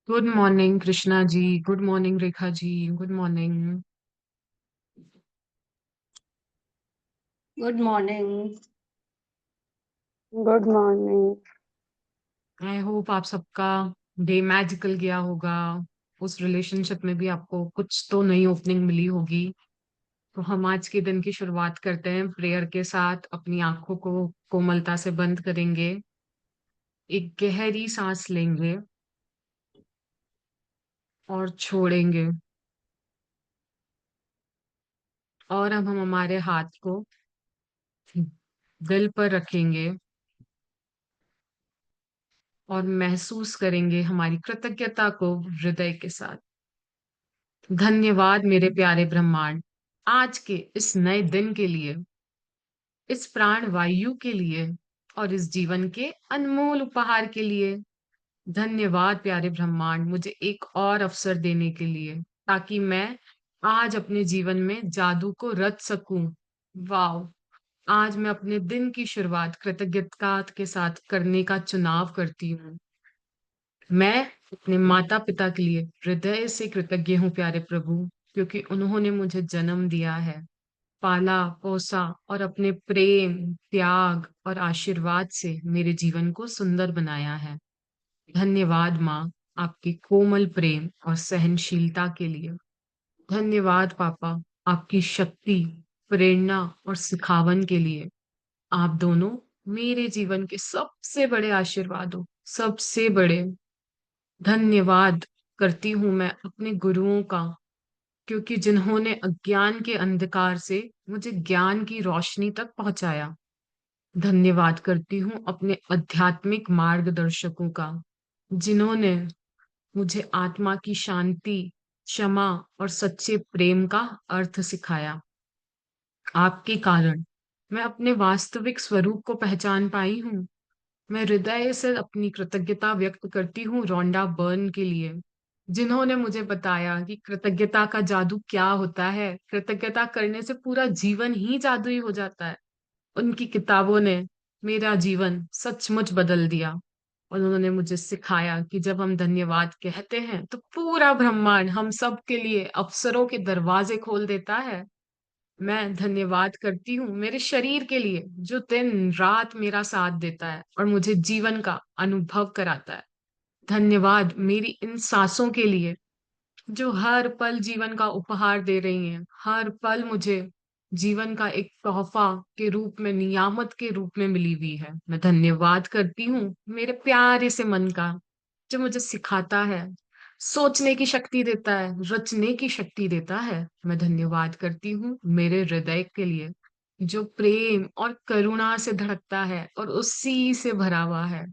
Good morning Krishna ji. Good morning Rekha ji. Good morning. Good morning. Good morning. I hope आप सबका day magical गया होगा। उस रिलेशनशिप में भी आपको कुछ तो नई ओपनिंग मिली होगी। तो हम आज के दिन की शुरुआत करते हैं प्रेयर के साथ। अपनी आंखों को कोमलता से बंद करेंगे। एक गहरी सांस लेंगे और छोड़ेंगे। और अब हम हमारे हाथ को दिल पर रखेंगे और महसूस करेंगे हमारी कृतज्ञता को हृदय के साथ। धन्यवाद मेरे प्यारे ब्रह्मांड, आज के इस नए दिन के लिए, इस प्राण वायु के लिए और इस जीवन के अनमोल उपहार के लिए। धन्यवाद प्यारे ब्रह्मांड, मुझे एक और अवसर देने के लिए, ताकि मैं आज अपने जीवन में जादू को रच सकूं। वाह! आज मैं अपने दिन की शुरुआत कृतज्ञता के साथ करने का चुनाव करती हूँ। मैं अपने माता पिता के लिए हृदय से कृतज्ञ हूँ प्यारे प्रभु, क्योंकि उन्होंने मुझे जन्म दिया है, पाला पोसा और अपने प्रेम, त्याग और आशीर्वाद से मेरे जीवन को सुंदर बनाया है। धन्यवाद माँ, आपकी कोमल प्रेम और सहनशीलता के लिए। धन्यवाद पापा, आपकी शक्ति, प्रेरणा और सिखावन के लिए। आप दोनों मेरे जीवन के सबसे बड़े आशीर्वाद हो, सबसे बड़े। धन्यवाद करती हूँ मैं अपने गुरुओं का, क्योंकि जिन्होंने अज्ञान के अंधकार से मुझे ज्ञान की रोशनी तक पहुंचाया। धन्यवाद करती हूँ अपने आध्यात्मिक मार्गदर्शकों का, जिन्होंने मुझे आत्मा की शांति, क्षमा और सच्चे प्रेम का अर्थ सिखाया। आपके कारण मैं अपने वास्तविक स्वरूप को पहचान पाई हूँ। मैं हृदय से अपनी कृतज्ञता व्यक्त करती हूँ रोंडा बर्न के लिए, जिन्होंने मुझे बताया कि कृतज्ञता का जादू क्या होता है। कृतज्ञता करने से पूरा जीवन ही जादुई हो जाता है। उनकी किताबों ने मेरा जीवन सचमुच बदल दिया। और उन्होंने मुझे सिखाया कि जब हम धन्यवाद कहते हैं तो पूरा ब्रह्मांड हम सब के लिए अवसरों के दरवाजे खोल देता है। मैं धन्यवाद करती हूँ मेरे शरीर के लिए, जो दिन रात मेरा साथ देता है और मुझे जीवन का अनुभव कराता है। धन्यवाद मेरी इन सांसों के लिए, जो हर पल जीवन का उपहार दे रही हैं। हर पल मुझे जीवन का एक तोहफा के रूप में, नियामत के रूप में मिली हुई है। मैं धन्यवाद करती हूँ मेरे प्यारे से मन का, जो मुझे सिखाता है, सोचने की शक्ति देता है, रचने की शक्ति देता है। मैं धन्यवाद करती हूँ मेरे हृदय के लिए, जो प्रेम और करुणा से धड़कता है और उसी से भरा हुआ है।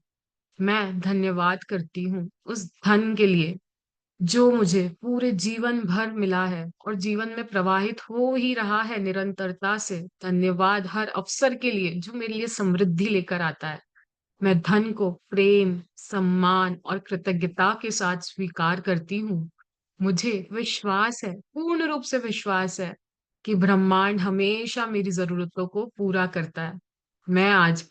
मैं धन्यवाद करती हूँ उस धन के लिए, जो मुझे पूरे जीवन भर मिला है और जीवन में प्रवाहित हो ही रहा है निरंतरता से। धन्यवाद हर अवसर के लिए, जो मेरे लिए समृद्धि लेकर आता है। मैं धन को प्रेम, सम्मान और कृतज्ञता के साथ स्वीकार करती हूँ। मुझे विश्वास है, पूर्ण रूप से विश्वास है, कि ब्रह्मांड हमेशा मेरी जरूरतों को पूरा करता है। मैं आज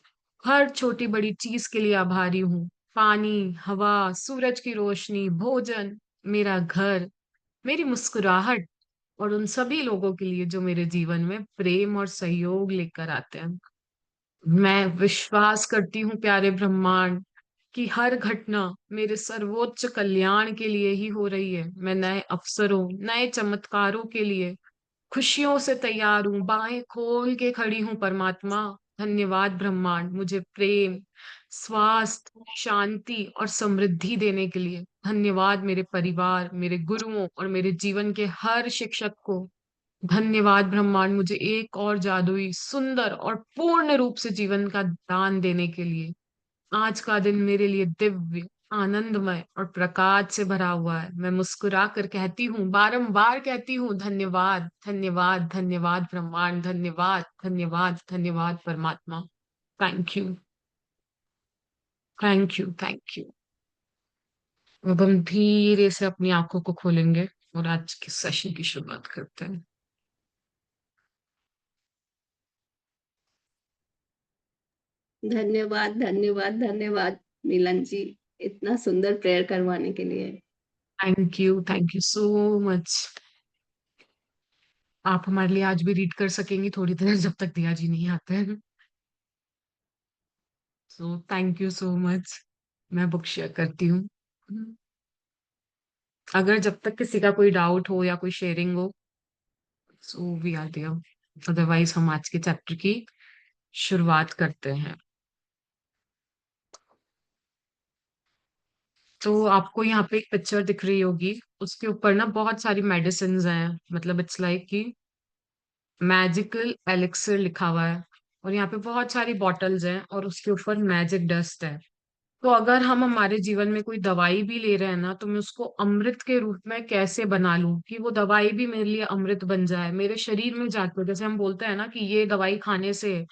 हर छोटी बड़ी चीज के लिए आभारी हूँ। पानी, हवा, सूरज की रोशनी, भोजन, मेरा घर, मेरी मुस्कुराहट और उन सभी लोगों के लिए जो मेरे जीवन में प्रेम और सहयोग लेकर आते हैं। मैं विश्वास करती हूँ प्यारे ब्रह्मांड, कि हर घटना मेरे सर्वोच्च कल्याण के लिए ही हो रही है। मैं नए अवसरों, नए चमत्कारों के लिए खुशियों से तैयार हूँ, बाहें खोल के खड़ी हूँ परमात्मा। धन्यवाद ब्रह्मांड, मुझे प्रेम, स्वास्थ्य, शांति और समृद्धि देने के लिए। धन्यवाद मेरे परिवार, मेरे गुरुओं और मेरे जीवन के हर शिक्षक को। धन्यवाद ब्रह्मांड, मुझे एक और जादुई, सुंदर और पूर्ण रूप से जीवन का दान देने के लिए। आज का दिन मेरे लिए दिव्य, आनंदमय और प्रकाश से भरा हुआ है। मैं मुस्कुरा कर कहती हूँ, बारंबार कहती हूँ, धन्यवाद धन्यवाद धन्यवाद ब्रह्मांड, धन्यवाद धन्यवाद धन्यवाद परमात्मा। Thank you, thank you, thank you. अब हम धीरे से अपनी आंखों को खोलेंगे और आज के सेशन की शुरुआत करते हैं। धन्यवाद धन्यवाद धन्यवाद मिलन जी, इतना सुंदर प्रेयर करवाने के लिए। Thank you so much. आप हमारे लिए आज भी रीड कर सकेंगी थोड़ी देर, जब तक दिया जी नहीं आते हैं। So thank you so much. मैं बुक शेयर करती हूँ। अगर जब तक किसी का कोई डाउट हो या कोई शेयरिंग हो, so we are there. Otherwise हम आज के चैप्टर की शुरुआत करते हैं। तो आपको यहाँ पे एक पिक्चर दिख रही होगी, उसके ऊपर ना बहुत सारी मेडिसिन हैं। मतलब इट्स लाइक कि मैजिकल एलिक्सर लिखा हुआ है। और यहाँ पे बहुत सारी बॉटल्स हैं और उसके ऊपर मैजिक डस्ट है। तो अगर हम हमारे जीवन में कोई दवाई भी ले रहे हैं ना, तो मैं उसको अमृत के रूप में कैसे बना लूं कि वो दवाई भी मेरे लिए अमृत बन जाए, मेरे शरीर में जाकर। जैसे हम बोलते हैं ना कि ये दवाई खाने से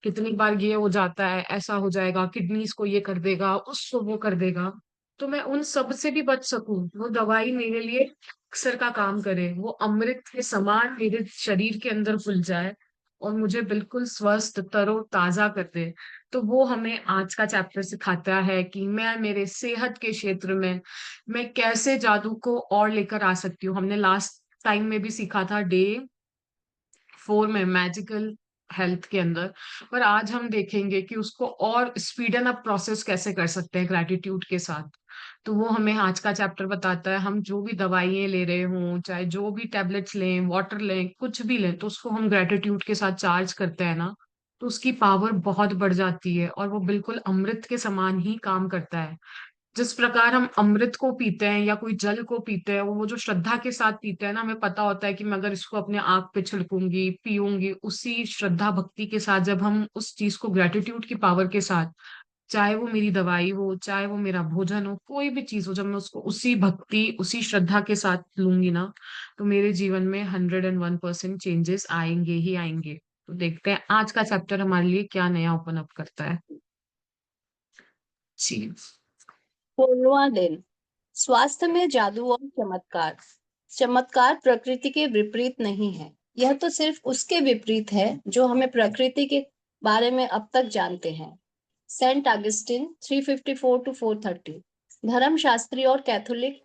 कितनी बार ये हो जाता है, ऐसा हो जाएगा, किडनीज को ये कर देगा, उसको वो कर देगा। तो मैं उन सब से भी बच सकूं, वो दवाई मेरे लिए अक्सर का काम करे, वो अमृत के समान मेरे शरीर के अंदर घुल जाए और मुझे बिल्कुल स्वस्थ तरोताजा कर दे। तो वो हमें आज का चैप्टर सिखाता है कि मैं मेरे सेहत के क्षेत्र में मैं कैसे जादू को और लेकर आ सकती हूँ। हमने लास्ट टाइम में भी सीखा था डे 4 में मैजिकल हेल्थ के अंदर। पर आज हम देखेंगे कि उसको और स्पीडन अप प्रोसेस कैसे कर सकते हैं ग्रेटिट्यूड के साथ। तो वो हमें आज का चैप्टर बताता है, हम जो भी दवाइयाँ ले रहे हों, चाहे जो भी टेबलेट्स लें, वाटर लें, कुछ भी लें, तो उसको हम ग्रेटिट्यूड के साथ चार्ज करते हैं ना, तो उसकी पावर बहुत बढ़ जाती है और वो बिल्कुल अमृत के समान ही काम करता है। जिस प्रकार हम अमृत को पीते हैं या कोई जल को पीते हैं, वो जो श्रद्धा के साथ पीते हैं ना, हमें पता होता है कि मैं अगर इसको अपने आँख पे छिड़कूंगी, पीऊंगी, उसी श्रद्धा भक्ति के साथ जब हम उस चीज को ग्रेटिट्यूड की पावर के साथ, चाहे वो मेरी दवाई हो, चाहे वो मेरा भोजन हो, कोई भी चीज हो, जब मैं उसको उसी भक्ति उसी श्रद्धा के साथ लूंगी ना, तो मेरे जीवन में 101% चेंजेस आएंगे ही आएंगे। तो देखते हैं आज का चैप्टर हमारे लिए क्या नया ओपन अप करता है। जी। 16वां दिन। स्वास्थ्य में जादू और चमत्कार। चमत्कार प्रकृति के विपरीत नहीं है। यह तो सिर्फ उसके विपरीत है जो हमें प्रकृति के बारे में अब तक जानते हैं। Saint Augustine 354 to 430। धर्मशास्त्री और कैथोलिक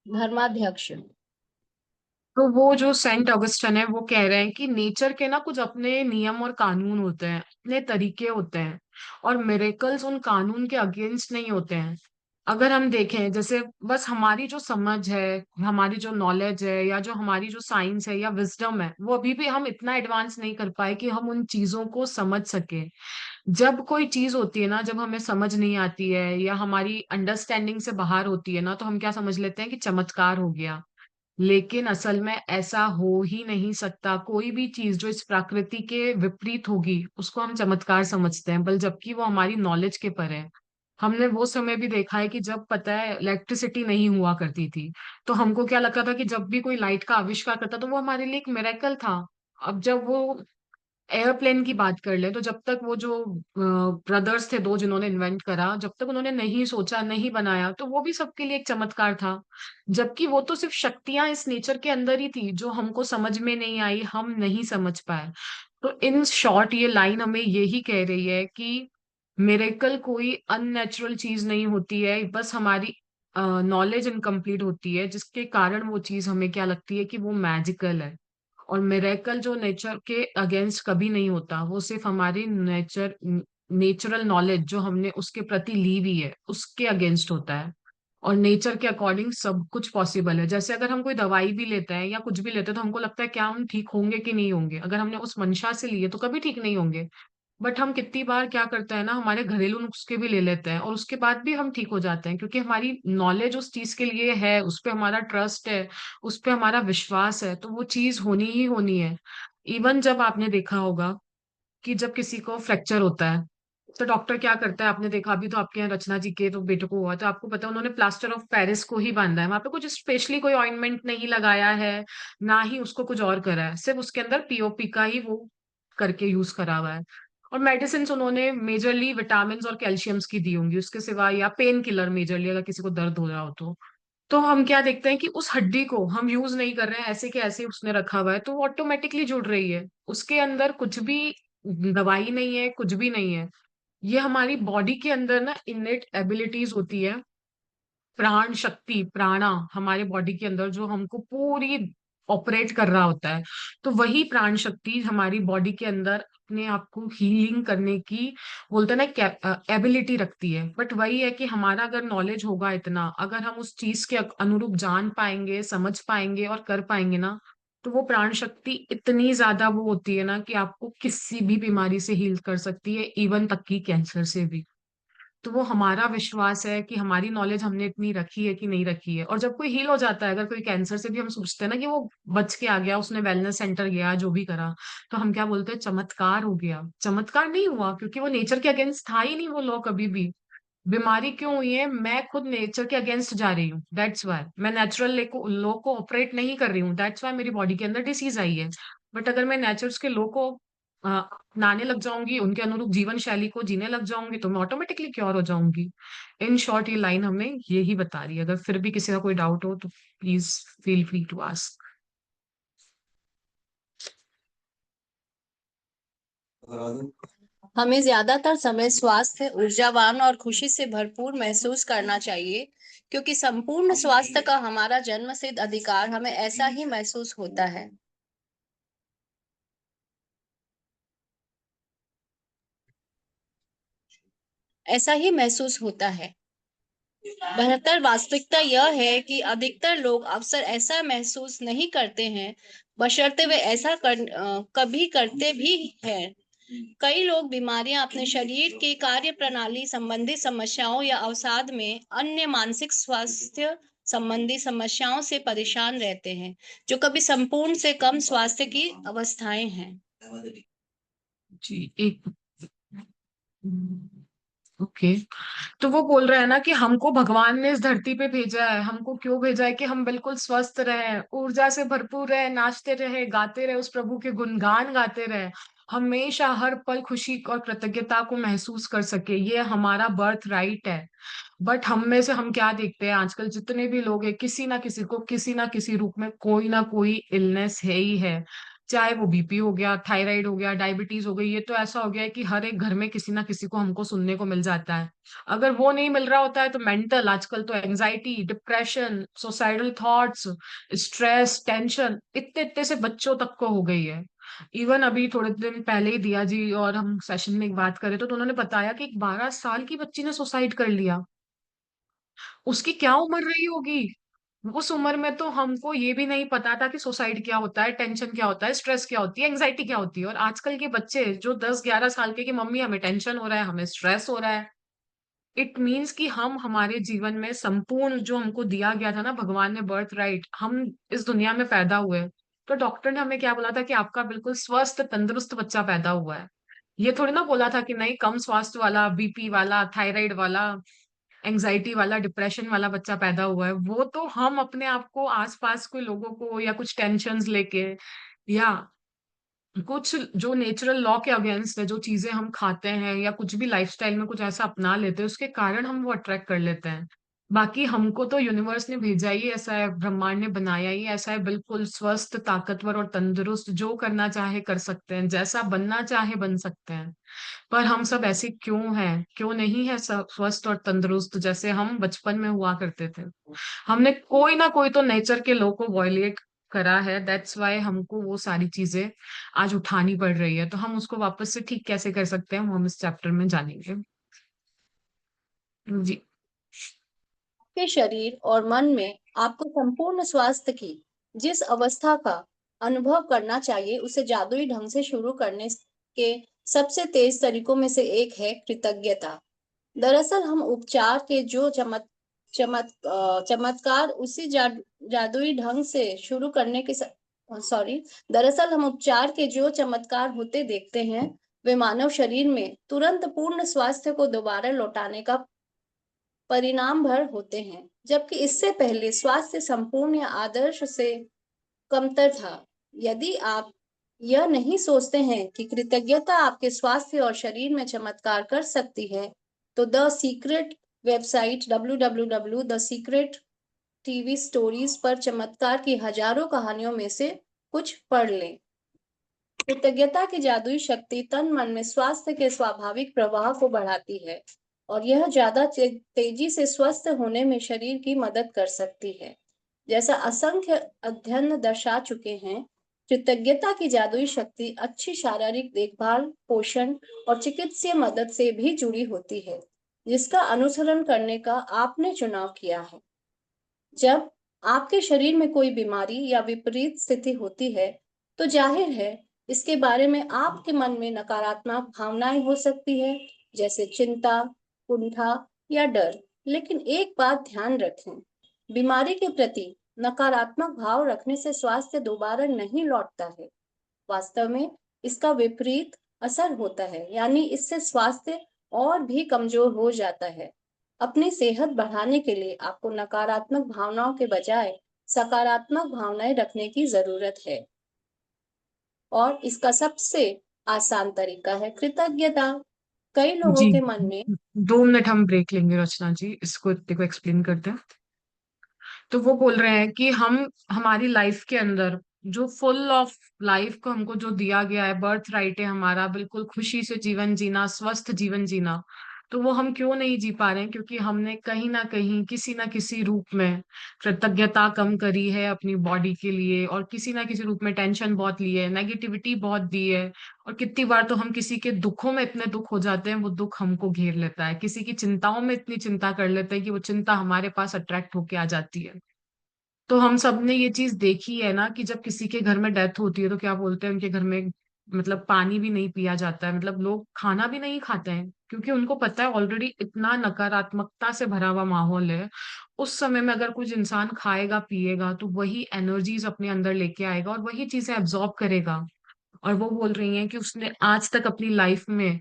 धर्माध्यक्ष। तो वो जो सेंट ऑगस्टन है वो कह रहे हैं कि नेचर के ना कुछ अपने नियम और कानून होते हैं, अपने तरीके होते हैं, और मिरेकल्स उन कानून के अगेंस्ट नहीं होते हैं। अगर हम देखें, जैसे बस हमारी जो समझ है, हमारी जो नॉलेज है, या जो हमारी जो साइंस है या विजडम है, वो अभी भी हम इतना एडवांस नहीं कर पाए कि हम उन चीजों को समझ सके। जब कोई चीज होती है ना, जब हमें समझ नहीं आती है या हमारी अंडरस्टैंडिंग से बाहर होती है ना, तो हम क्या समझ लेते हैं कि चमत्कार हो गया। लेकिन असल में ऐसा हो ही नहीं सकता। कोई भी चीज जो इस प्रकृति के विपरीत होगी, उसको हम चमत्कार समझते हैं, बल जबकि वो हमारी नॉलेज के पर है। हमने वो समय भी देखा है कि जब पता है इलेक्ट्रिसिटी नहीं हुआ करती थी, तो हमको क्या लगता था कि जब भी कोई लाइट का आविष्कार करता, तो वो हमारे लिए एक मिरेकल था। अब जब वो एयरप्लेन की बात कर ले, तो जब तक वो जो ब्रदर्स थे दो जिन्होंने इन्वेंट करा, जब तक उन्होंने नहीं सोचा, नहीं बनाया, तो वो भी सबके लिए एक चमत्कार था। जबकि वो तो सिर्फ शक्तियां इस नेचर के अंदर ही थी जो हमको समझ में नहीं आई, हम नहीं समझ पाए। तो इन शॉर्ट ये लाइन हमें यही कह रही है कि मिरेकल कोई अननेचुरल चीज नहीं होती है, बस हमारी नॉलेज इनकम्प्लीट होती है, जिसके कारण वो चीज हमें क्या लगती है कि वो मैजिकल है। और मिरेकल जो नेचर के अगेंस्ट कभी नहीं होता, वो सिर्फ हमारी नेचुरल नॉलेज जो हमने उसके प्रति ली हुई है, उसके अगेंस्ट होता है। और नेचर के अकॉर्डिंग सब कुछ पॉसिबल है। जैसे अगर हम कोई दवाई भी लेते हैं या कुछ भी लेते हैं, तो हमको लगता है क्या हम ठीक होंगे कि नहीं होंगे, अगर हमने उस मंशा से लिए तो कभी ठीक नहीं होंगे। बट हम कितनी बार क्या करते हैं ना, हमारे घरेलू नुस्खे भी ले लेते हैं और उसके बाद भी हम ठीक हो जाते हैं, क्योंकि हमारी नॉलेज उस चीज के लिए है, उस पे हमारा ट्रस्ट है, उस पे हमारा विश्वास है, तो वो चीज होनी ही होनी है। इवन जब आपने देखा होगा कि जब किसी को फ्रैक्चर होता है, तो डॉक्टर क्या करता है, आपने देखा अभी तो आपके यहाँ रचना जी के तो बेटे को हुआ, तो आपको पता है उन्होंने प्लास्टर ऑफ पेरिस को ही बांधा है, वहां पे कुछ स्पेशली कोई ऑइंटमेंट नहीं लगाया है, ना ही उसको कुछ और करा है, सिर्फ उसके अंदर पीओपी का ही वो करके यूज करा हुआ है। और मेडिसिन उन्होंने मेजरली विटामिन और कैल्शियम्स की दी होंगी उसके सिवा, या पेन किलर मेजरली अगर किसी को दर्द हो रहा हो तो हम क्या देखते हैं कि उस हड्डी को हम यूज नहीं कर रहे हैं, ऐसे के ऐसे उसने रखा हुआ है, तो वो ऑटोमेटिकली जुड़ रही है, उसके अंदर कुछ भी दवाई नहीं है, कुछ भी नहीं है। ये हमारी बॉडी के अंदर ना इनेट एबिलिटीज होती है, प्राण शक्ति, प्राणा हमारे बॉडी के अंदर जो हमको पूरी ऑपरेट कर रहा होता है, तो वही प्राण शक्ति हमारी बॉडी के अंदर अपने आप को हीलिंग करने की, बोलते हैं ना, एबिलिटी रखती है। बट वही है कि हमारा अगर नॉलेज होगा इतना, अगर हम उस चीज के अनुरूप जान पाएंगे, समझ पाएंगे और कर पाएंगे ना, तो वो प्राण शक्ति इतनी ज्यादा वो होती है ना कि आपको किसी भी बीमारी से हील कर सकती है, इवन तक की कैंसर से भी। तो वो हमारा विश्वास है कि हमारी नॉलेज हमने इतनी रखी है कि नहीं रखी है। और जब कोई हील हो जाता है, अगर कोई कैंसर से भी हम सोचते हैं ना कि वो बच के आ गया, उसने वेलनेस सेंटर गया, जो भी करा, तो हम क्या बोलते हैं, चमत्कार हो गया। चमत्कार नहीं हुआ, क्योंकि वो नेचर के अगेंस्ट था ही नहीं वो लॉ कभी भी। बीमारी क्यों हुई है, मैं खुद नेचर के अगेंस्ट जा रही हूँ, दैट्स वाई। मैं नेचुरल लॉ को ऑपरेट नहीं कर रही हूँ, दैट्स वाई मेरी बॉडी के अंदर डिसीज आई है। बट अगर मैं नेचर्स के लॉ को अपनाने लग जाऊंगी, उनके अनुरूप जीवन शैली को जीने लग जाऊंगी, तो मैं ऑटोमेटिकली क्योर हो जाऊंगी। इन शॉर्ट ये लाइन हमें यही बता रही है। अगर फिर भी किसी का कोई डाउट हो तो please feel free to ask. हमें ज्यादातर समय स्वास्थ्य, ऊर्जावान और खुशी से भरपूर महसूस करना चाहिए, क्योंकि संपूर्ण स्वास्थ्य का हमारा जन्मसिद्ध अधिकार हमें ऐसा ही महसूस होता है। ऐसा ही महसूस होता है। बेहतर वास्तविकता यह है कि अधिकतर लोग अक्सर ऐसा महसूस नहीं करते हैं, बशर्ते वे कभी करते भी हैं। कई लोग बीमारियां अपने शरीर की कार्य प्रणाली संबंधी समस्याओं या अवसाद में अन्य मानसिक स्वास्थ्य संबंधी समस्याओं से परेशान रहते हैं, जो कभी संपूर्ण से कम स्वास्थ्य की अवस्थाएं हैं। जी, एक ओके। तो वो बोल रहा है ना कि हमको भगवान ने इस धरती पे भेजा है। हमको क्यों भेजा है? कि हम बिल्कुल स्वस्थ रहे, ऊर्जा से भरपूर रहे, नाचते रहे, गाते रहे, उस प्रभु के गुणगान गाते रहे, हमेशा हर पल खुशी और कृतज्ञता को महसूस कर सके। ये हमारा बर्थ राइट है। बट हम में से हम क्या देखते हैं आजकल, जितने भी लोग हैं, किसी ना किसी को किसी ना किसी रूप में कोई ना कोई इलनेस है ही है। चाहे वो बीपी हो गया, थायराइड हो गया, डायबिटीज हो गई, ये तो ऐसा हो गया है कि हर एक घर में किसी ना किसी को हमको सुनने को मिल जाता है। अगर वो नहीं मिल रहा होता है तो मेंटल, आजकल तो anxiety, depression, suicidal thoughts, stress, tension, इतने इतने से बच्चों तक को हो गई है। इवन अभी थोड़े दिन पहले ही दिया जी और हम सेशन में एक बात करें तो उन्होंने बताया कि एक 12 साल की बच्ची ने सुसाइड कर लिया। उसकी क्या उम्र रही होगी? उस उम्र में तो हमको ये भी नहीं पता था कि सुसाइड क्या होता है, टेंशन क्या होता है, स्ट्रेस क्या होती है, एंग्जाइटी क्या होती है। और आजकल के बच्चे जो 10-11 साल के, कि मम्मी हमें टेंशन हो रहा है, हमें स्ट्रेस हो रहा है। इट मीन्स कि हम हमारे जीवन में संपूर्ण जो हमको दिया गया था ना भगवान ने, बर्थ राइट, हम इस दुनिया में पैदा हुए। तो डॉक्टर ने हमें क्या बोला था कि आपका बिल्कुल स्वस्थ तंदुरुस्त बच्चा पैदा हुआ है। ये थोड़ी ना बोला था कि नहीं, कम स्वास्थ्य वाला, बीपी वाला, थायराइड वाला, एंजाइटी वाला, डिप्रेशन वाला बच्चा पैदा हुआ है। वो तो हम अपने आप को, आसपास के लोगों को, या कुछ टेंशन्स लेके, या कुछ जो नेचुरल लॉ के अगेंस्ट है, जो चीजें हम खाते हैं या कुछ भी लाइफस्टाइल में कुछ ऐसा अपना लेते हैं, उसके कारण हम वो अट्रैक्ट कर लेते हैं। बाकी हमको तो यूनिवर्स ने भेजा ही ऐसा है, ब्रह्मांड ने बनाया ही ऐसा है, बिल्कुल स्वस्थ, ताकतवर और तंदुरुस्त, जो करना चाहे कर सकते हैं, जैसा बनना चाहे बन सकते हैं। पर हम सब ऐसे क्यों हैं, क्यों नहीं है सब स्वस्थ और तंदुरुस्त जैसे हम बचपन में हुआ करते थे? हमने कोई ना कोई तो नेचर के लॉ को वॉयलेट करा है, दैट्स वाई हमको वो सारी चीजें आज उठानी पड़ रही है। तो हम उसको वापस से ठीक कैसे कर सकते हैं, वो हम इस चैप्टर में जानेंगे। जी। के शरीर और मन में आपको संपूर्ण स्वास्थ्य की जिस अवस्था का अनुभव करना चाहिए, उसे जादुई ढंग से शुरू करने के सबसे तेज तरीकों में से एक है कृतज्ञता। दरअसल हम उपचार के जो चमत्कार उसी जादुई ढंग से शुरू करने के सॉरी दरअसल हम उपचार के जो चमत्कार होते देखते हैं, वे मानव शरीर में तुरंत पूर्ण स्वास्थ्य को दोबारा लौटाने का परिणाम भर होते हैं, जबकि इससे पहले स्वास्थ्य संपूर्ण या आदर्श से कमतर था। यदि आप यह नहीं सोचते हैं कि कृतज्ञता आपके स्वास्थ्य और शरीर में चमत्कार कर सकती है, तो the secret website www the secret TV stories पर चमत्कार की हजारों कहानियों में से कुछ पढ़ लें। कृतज्ञता की जादुई शक्ति तन मन में स्वास्थ्य के स्वाभाविक प्रवाह को बढ़ाती है। और यह ज्यादा तेजी से स्वस्थ होने में शरीर की मदद कर सकती है। जैसा असंख्य अध्ययन दर्शा चुके हैं, कृतज्ञता की जादुई शक्ति अच्छी शारीरिक देखभाल, पोषण और चिकित्सीय मदद से भी जुड़ी होती है, जिसका अनुसरण करने का आपने चुनाव किया है। जब आपके शरीर में कोई बीमारी या विपरीत स्थिति होती है, तो जाहिर है इसके बारे में आपके मन में नकारात्मक भावनाएं हो सकती है, जैसे चिंता, कुंठा या डर। लेकिन एक बात ध्यान रखें, बीमारी के प्रति नकारात्मक भाव रखने से स्वास्थ्य दोबारा नहीं लौटता है। वास्तव में इसका विपरीत असर होता है, यानी इससे स्वास्थ्य और भी कमजोर हो जाता है। अपनी सेहत बढ़ाने के लिए आपको नकारात्मक भावनाओं के बजाय सकारात्मक भावनाएं रखने की जरूरत है। और इसका सबसे आसान तरीका है कृतज्ञता। कई लोगों जी, के मन में 2 मिनट हम ब्रेक लेंगे रचना जी, इसको इतने को एक्सप्लेन करते हैं। तो वो बोल रहे हैं कि हम हमारी लाइफ के अंदर जो फुल ऑफ लाइफ को हमको जो दिया गया है, बर्थ राइट है हमारा, बिल्कुल खुशी से जीवन जीना, स्वस्थ जीवन जीना, तो वो हम क्यों नहीं जी पा रहे हैं? क्योंकि हमने कहीं ना कहीं किसी ना किसी रूप में कृतज्ञता कम करी है अपनी बॉडी के लिए, और किसी ना किसी रूप में टेंशन बहुत ली है, नेगेटिविटी बहुत दी है। और कितनी बार तो हम किसी के दुखों में इतने दुख हो जाते हैं, वो दुख हमको घेर लेता है, किसी की चिंताओं में इतनी चिंता कर लेते हैं कि वो चिंता हमारे पास अट्रैक्ट होके आ जाती है। तो हम सब ने ये चीज देखी है ना कि जब किसी के घर में डेथ होती है तो क्या बोलते हैं, उनके घर में मतलब पानी भी नहीं पिया जाता है, मतलब लोग खाना भी नहीं खाते हैं, क्योंकि उनको पता है ऑलरेडी इतना नकारात्मकता से भरा हुआ माहौल है। उस समय में अगर कुछ इंसान खाएगा पिएगा तो वही एनर्जीज अपने अंदर लेके आएगा और वही चीजें एब्जॉर्ब करेगा। और वो बोल रही हैं कि उसने आज तक अपनी लाइफ में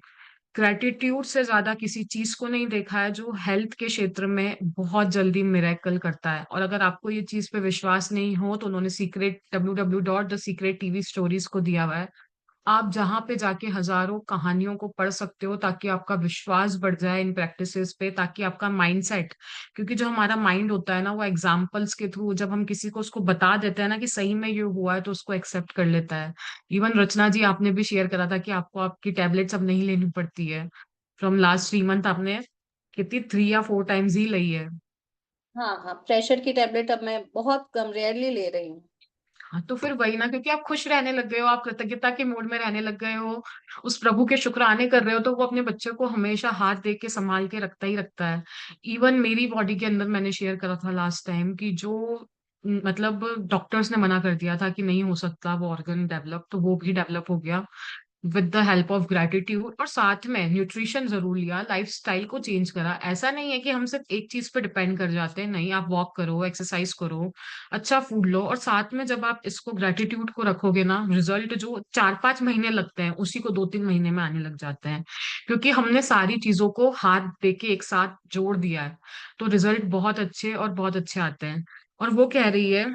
ग्रेटिट्यूड से ज्यादा किसी चीज को नहीं देखा है जो हेल्थ के क्षेत्र में बहुत जल्दी मिरेकल करता है। और अगर आपको ये चीज पे विश्वास नहीं हो तो उन्होंने secret www.the secret TV stories को दिया हुआ है। आप जहां पे जाके हजारों कहानियों को पढ़ सकते हो ताकि आपका विश्वास बढ़ जाए इन प्रैक्टिसेस पे, ताकि आपका माइंडसेट, क्योंकि जो हमारा माइंड होता है ना वो एग्जाम्पल्स के थ्रू जब हम किसी को उसको बता देते हैं ना कि सही में ये हुआ है तो उसको एक्सेप्ट कर लेता है। इवन रचना जी आपने भी शेयर करा था कि आपको आपकी टेबलेट्स अब नहीं लेनी पड़ती है। फ्रॉम लास्ट 3 मंथ आपने कितनी 3 या 4 टाइम्स ही ली है। हाँ हाँ, प्रेशर की टेबलेट अब मैं बहुत कम, रेयरली ले रही हूँ। हाँ, तो फिर वही ना, क्योंकि आप खुश रहने लग गए हो, आप कृतज्ञता के मूड में रहने लग गए हो, उस प्रभु के शुक्राने कर रहे हो, तो वो अपने बच्चे को हमेशा हाथ दे के संभाल के रखता ही रखता है। इवन मेरी बॉडी के अंदर मैंने शेयर करा था लास्ट टाइम कि जो मतलब डॉक्टर्स ने मना कर दिया था कि नहीं हो सकता वो ऑर्गन डेवलप, तो वो भी डेवलप हो गया with the help of gratitude. और साथ में न्यूट्रिशन जरूर लिया, लाइफस्टाइल को चेंज करा। ऐसा नहीं है कि हम सिर्फ एक चीज पे डिपेंड कर जाते हैं, नहीं, आप वॉक करो, एक्सरसाइज करो, अच्छा फूड लो, और साथ में जब आप इसको ग्रेटिट्यूड को रखोगे ना, रिजल्ट जो 4-5 महीने लगते हैं उसी को 2-3 महीने में आने लग जाते हैं, क्योंकि हमने सारी चीजों को हाथ दे के एक साथ जोड़ दिया है। तो रिजल्ट बहुत अच्छे और बहुत अच्छे आते हैं। और वो कह रही है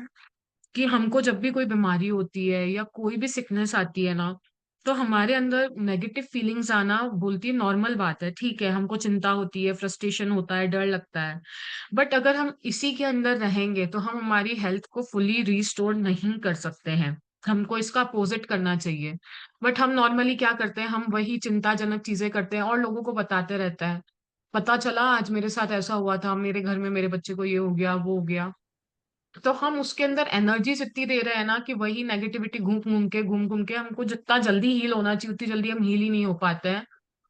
कि हमको जब भी कोई बीमारी होती है या कोई भी सिकनेस आती है ना, तो हमारे अंदर नेगेटिव फीलिंग्स आना, बोलती है नॉर्मल बात है, ठीक है, हमको चिंता होती है, फ्रस्ट्रेशन होता है, डर लगता है। बट अगर हम इसी के अंदर रहेंगे तो हम हमारी हेल्थ को फुली रिस्टोर नहीं कर सकते हैं। हमको इसका अपोजिट करना चाहिए। बट हम नॉर्मली क्या करते हैं, हम वही चिंताजनक चीजें करते हैं और लोगों को बताते रहता है, पता चला आज मेरे साथ ऐसा हुआ था, मेरे घर में मेरे बच्चे को ये हो गया वो हो गया। तो हम उसके अंदर एनर्जी इतनी दे रहे हैं ना कि वही नेगेटिविटी घूम घूम के हमको जितना जल्दी हील होना चाहिए उतनी जल्दी हम हील ही नहीं हो पाते हैं।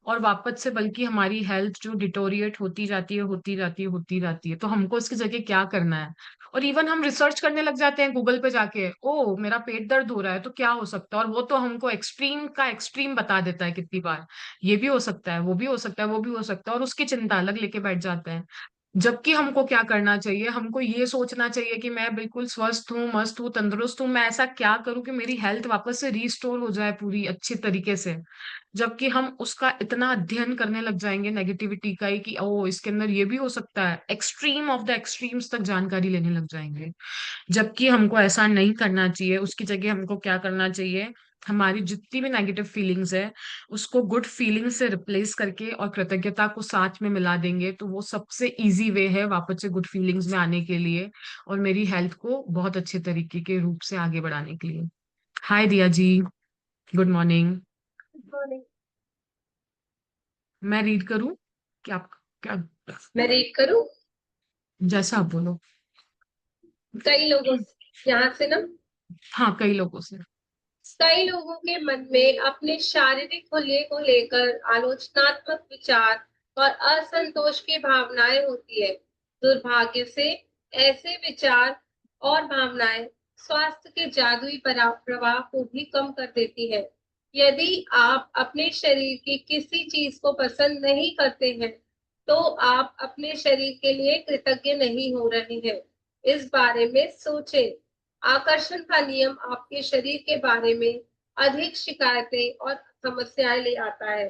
और वापस से बल्कि हमारी हेल्थ जो डिटोरिएट होती जाती है होती जाती है होती जाती है। तो हमको इसकी जगह क्या करना है? और इवन हम रिसर्च करने लग जाते हैं गूगल पे जाके, ओ मेरा पेट दर्द हो रहा है तो क्या हो सकता है, और वो तो हमको एक्सट्रीम का एक्सट्रीम बता देता है कितनी बार, ये भी हो सकता है, वो भी हो सकता है, वो भी हो सकता है, और उसकी चिंता अलग लेके बैठ जाते हैं। जबकि हमको क्या करना चाहिए, हमको ये सोचना चाहिए कि मैं बिल्कुल स्वस्थ हूँ, मस्त हूँ, तंदुरुस्त हूँ, मैं ऐसा क्या करूँ कि मेरी हेल्थ वापस से रीस्टोर हो जाए पूरी अच्छी तरीके से। जबकि हम उसका इतना अध्ययन करने लग जाएंगे नेगेटिविटी का ही कि ओ इसके अंदर ये भी हो सकता है, एक्सट्रीम ऑफ द एक्सट्रीम्स तक जानकारी लेने लग जाएंगे। जबकि हमको ऐसा नहीं करना चाहिए, उसकी जगह हमको क्या करना चाहिए, हमारी जितनी भी नेगेटिव फीलिंग्स है उसको गुड फीलिंग से रिप्लेस करके और कृतज्ञता को साथ में मिला देंगे, तो वो सबसे इजी वे है वापस से गुड फीलिंग्स में आने के लिए और मेरी हेल्थ को बहुत अच्छे तरीके के रूप से आगे बढ़ाने के लिए। हाय दिया जी, गुड मॉर्निंग। मैं रीड करूं क्या? क्या? मैं रीड करूं? जैसा आप बोलो। कई लोगों से, यहाँ से ना, हाँ, कई लोगों से। कई लोगों के मन में अपने शारीरिक हुलिये को लेकर आलोचनात्मक विचार और असंतोष की भावनाएं होती है। दुर्भाग्य से ऐसे विचार और भावनाएं स्वास्थ्य के जादुई प्रभाव को भी कम कर देती है। यदि आप अपने शरीर की किसी चीज को पसंद नहीं करते हैं, तो आप अपने शरीर के लिए कृतज्ञ नहीं हो रहे हैं। इस बारे में सोचें। आकर्षण का नियम आपके शरीर के बारे में अधिक शिकायतें और समस्याएं ले आता है,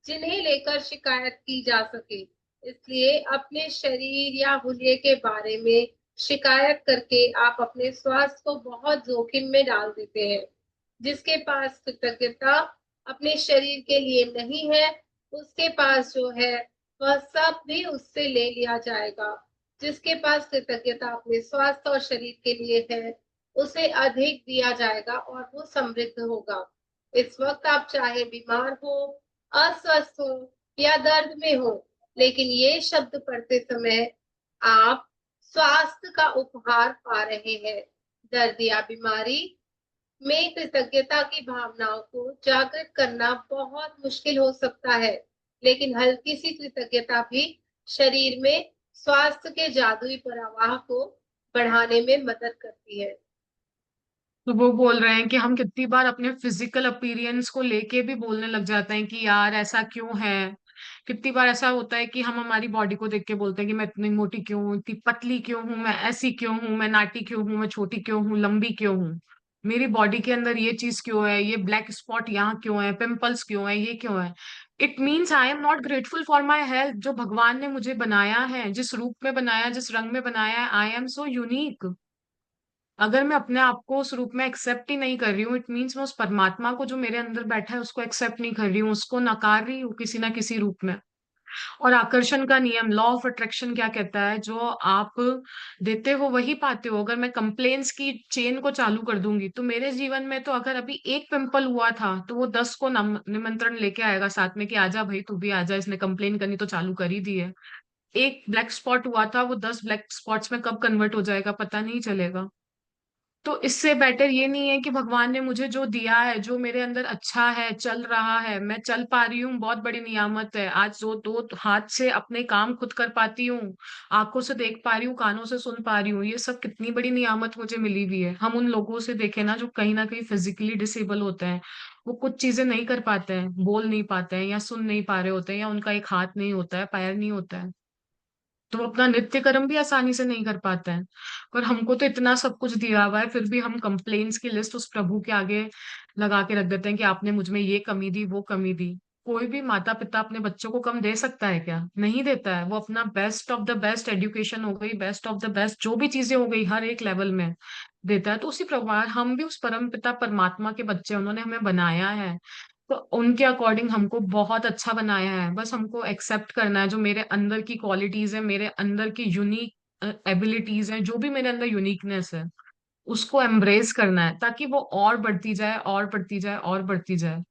जिन्हें लेकर शिकायत की जा सके। इसलिए अपने शरीर या हुलिये के बारे में शिकायत करके आप अपने स्वास्थ्य को बहुत जोखिम में डाल देते हैं। जिसके पास कृतज्ञता अपने शरीर के लिए नहीं है, उसके पास जो है वह सब भी उससे ले लिया जाएगा। जिसके पास कृतज्ञता अपने स्वास्थ्य और शरीर के लिए है, उसे अधिक दिया जाएगा और वो समृद्ध होगा। इस वक्त आप चाहे बीमार हो, अस्वस्थ हो या दर्द में हो, लेकिन ये शब्द पढ़ते समय आप स्वास्थ्य का उपहार पा रहे हैं। दर्द या बीमारी में कृतज्ञता की भावनाओं को जागृत करना बहुत मुश्किल हो सकता है, लेकिन हल्की सी कृतज्ञता भी शरीर में स्वास्थ्य के जादुई प्रवाह को बढ़ाने में मदद करती है। तो वो बोल रहे हैं कि हम कितनी बार अपने फिजिकल अपीयरेंस को लेके भी बोलने लग जाते हैं कि यार ऐसा क्यों है। कितनी बार ऐसा होता है कि हम हमारी बॉडी को देख के बोलते हैं कि मैं इतनी मोटी क्यों हूँ, इतनी पतली क्यों हूँ, मैं ऐसी क्यों हूँ, मैं नाटी क्यों हूँ, मैं छोटी क्यों हूँ, लंबी क्यों हूँ, मेरी बॉडी के अंदर ये चीज क्यों है, ये ब्लैक स्पॉट यहाँ क्यों है, पिंपल्स क्यों है, ये क्यों है। It means I am not grateful for my health. जो भगवान ने मुझे बनाया है, जिस रूप में बनाया, जिस रंग में बनाया है, आई एम सो यूनिक। अगर मैं अपने आप को उस रूप में एक्सेप्ट ही नहीं कर रही हूँ, इट मीन्स मैं उस परमात्मा को जो मेरे अंदर बैठा है उसको एक्सेप्ट नहीं कर रही हूँ, उसको नकार रही हूँ किसी ना किसी रूप में। और आकर्षण का नियम, लॉ ऑफ अट्रैक्शन क्या कहता है? जो आप देते हो वही पाते हो। अगर मैं कंप्लेन्स की चेन को चालू कर दूंगी तो मेरे जीवन में तो अगर अभी एक पिंपल हुआ था तो वो 10 को निमंत्रण लेके आएगा साथ में कि आजा भाई तू भी आजा, इसने कंप्लेन करनी तो चालू कर ही दी है। एक ब्लैक स्पॉट हुआ था, वो 10 ब्लैक स्पॉट्स में कब कन्वर्ट हो जाएगा पता नहीं चलेगा। तो इससे बेटर ये नहीं है कि भगवान ने मुझे जो दिया है, जो मेरे अंदर अच्छा है, चल रहा है, मैं चल पा रही हूँ, बहुत बड़ी नियामत है। आज जो दो हाथ से अपने काम खुद कर पाती हूँ, आंखों से देख पा रही हूँ, कानों से सुन पा रही हूँ, ये सब कितनी बड़ी नियामत मुझे मिली हुई है। हम उन लोगों से देखें ना जो कहीं ना कहीं फिजिकली डिसेबल होते हैं, वो कुछ चीजें नहीं कर पाते हैं, बोल नहीं पाते हैं या सुन नहीं पा रहे होते हैं, या उनका एक हाथ नहीं होता है, पैर नहीं होता है, तो वो अपना नित्य कर्म भी आसानी से नहीं कर पाते हैं। पर हमको तो इतना सब कुछ दिया हुआ है, फिर भी हम कंप्लेन्स की लिस्ट उस प्रभु के आगे लगा के रख देते हैं कि आपने मुझ में ये कमी दी, वो कमी दी। कोई भी माता पिता अपने बच्चों को कम दे सकता है क्या? नहीं देता है। वो अपना best of the best education हो गई, बेस्ट ऑफ द बेस्ट जो भी चीजें हो गई, हर एक लेवल में देता है। तो उसी प्रकार हम भी उस परम पिता परमात्मा के बच्चे, उन्होंने हमें बनाया है, तो उनके अकॉर्डिंग हमको बहुत अच्छा बनाया है। बस हमको एक्सेप्ट करना है जो मेरे अंदर की क्वालिटीज है, मेरे अंदर की यूनिक एबिलिटीज हैं, जो भी मेरे अंदर यूनिकनेस है, उसको एम्ब्रेस करना है ताकि वो और बढ़ती जाए और बढ़ती जाए और बढ़ती जाए।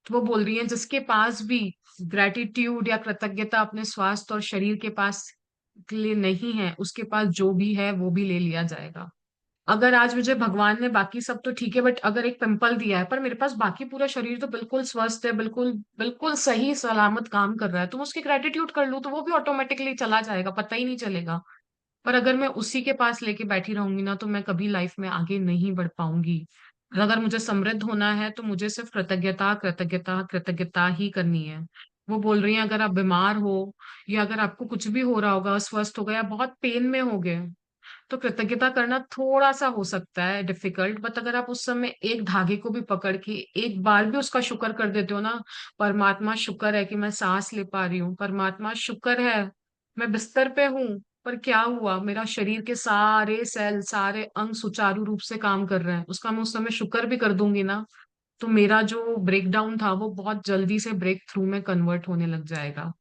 तो वो बोल रही है जिसके पास भी ग्रेटिट्यूड या कृतज्ञता अपने स्वास्थ्य और शरीर के पास के लिए नहीं है, उसके पास जो भी है वो भी ले लिया जाएगा। अगर आज मुझे भगवान ने बाकी सब तो ठीक है, बट अगर एक पिंपल दिया है पर मेरे पास बाकी पूरा शरीर तो बिल्कुल स्वस्थ है, बिल्कुल बिल्कुल सही सलामत काम कर रहा है, तो मैं उसकी ग्रेटिट्यूड कर लूँ तो वो भी ऑटोमेटिकली चला जाएगा, पता ही नहीं चलेगा। पर अगर मैं उसी के पास लेके बैठी रहूंगी ना, तो मैं कभी लाइफ में आगे नहीं बढ़ पाऊंगी। और अगर मुझे समृद्ध होना है तो मुझे सिर्फ कृतज्ञता कृतज्ञता कृतज्ञता ही करनी है। वो बोल रही है अगर आप बीमार हो या अगर आपको कुछ भी हो रहा होगा, अस्वस्थ हो गया, बहुत पेन में हो गए, तो कृतज्ञता करना थोड़ा सा हो सकता है डिफिकल्ट, बट अगर आप उस समय एक धागे को भी पकड़ के एक बार भी उसका शुक्र कर देते हो ना, परमात्मा शुक्र है कि मैं सांस ले पा रही हूँ, परमात्मा शुक्र है मैं बिस्तर पे हूँ, पर क्या हुआ, मेरा शरीर के सारे सेल सारे अंग सुचारू रूप से काम कर रहे हैं, उसका मैं उस समय शुक्र भी कर दूंगी ना, तो मेरा जो ब्रेकडाउन था वो बहुत जल्दी से ब्रेक थ्रू में कन्वर्ट होने लग जाएगा।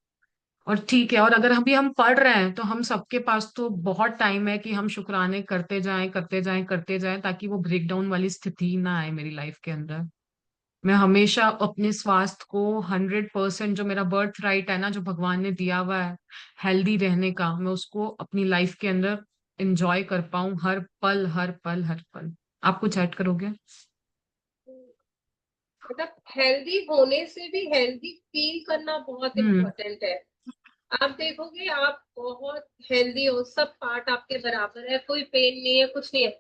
और ठीक है, और अगर अभी हम पढ़ रहे हैं तो हम सबके पास तो बहुत टाइम है कि हम शुक्राने करते जाएं करते जाएं करते जाएं, ताकि वो ब्रेकडाउन वाली स्थिति ना आए मेरी लाइफ के अंदर। मैं हमेशा अपने स्वास्थ्य को 100% जो मेरा बर्थ राइट है ना, जो भगवान ने दिया हुआ है हेल्दी रहने का, मैं उसको अपनी लाइफ के अंदर एंजॉय कर पाऊं हर पल हर पल हर पल। आप कुछ ऐड करोगे? मतलब हेल्दी होने से भी हेल्दी फील करना बहुत हम्म। इम्पोर्टेंट है। आप देखोगे आप बहुत हेल्दी हो, सब पार्ट आपके बराबर है, कोई पेन नहीं है, कुछ नहीं है,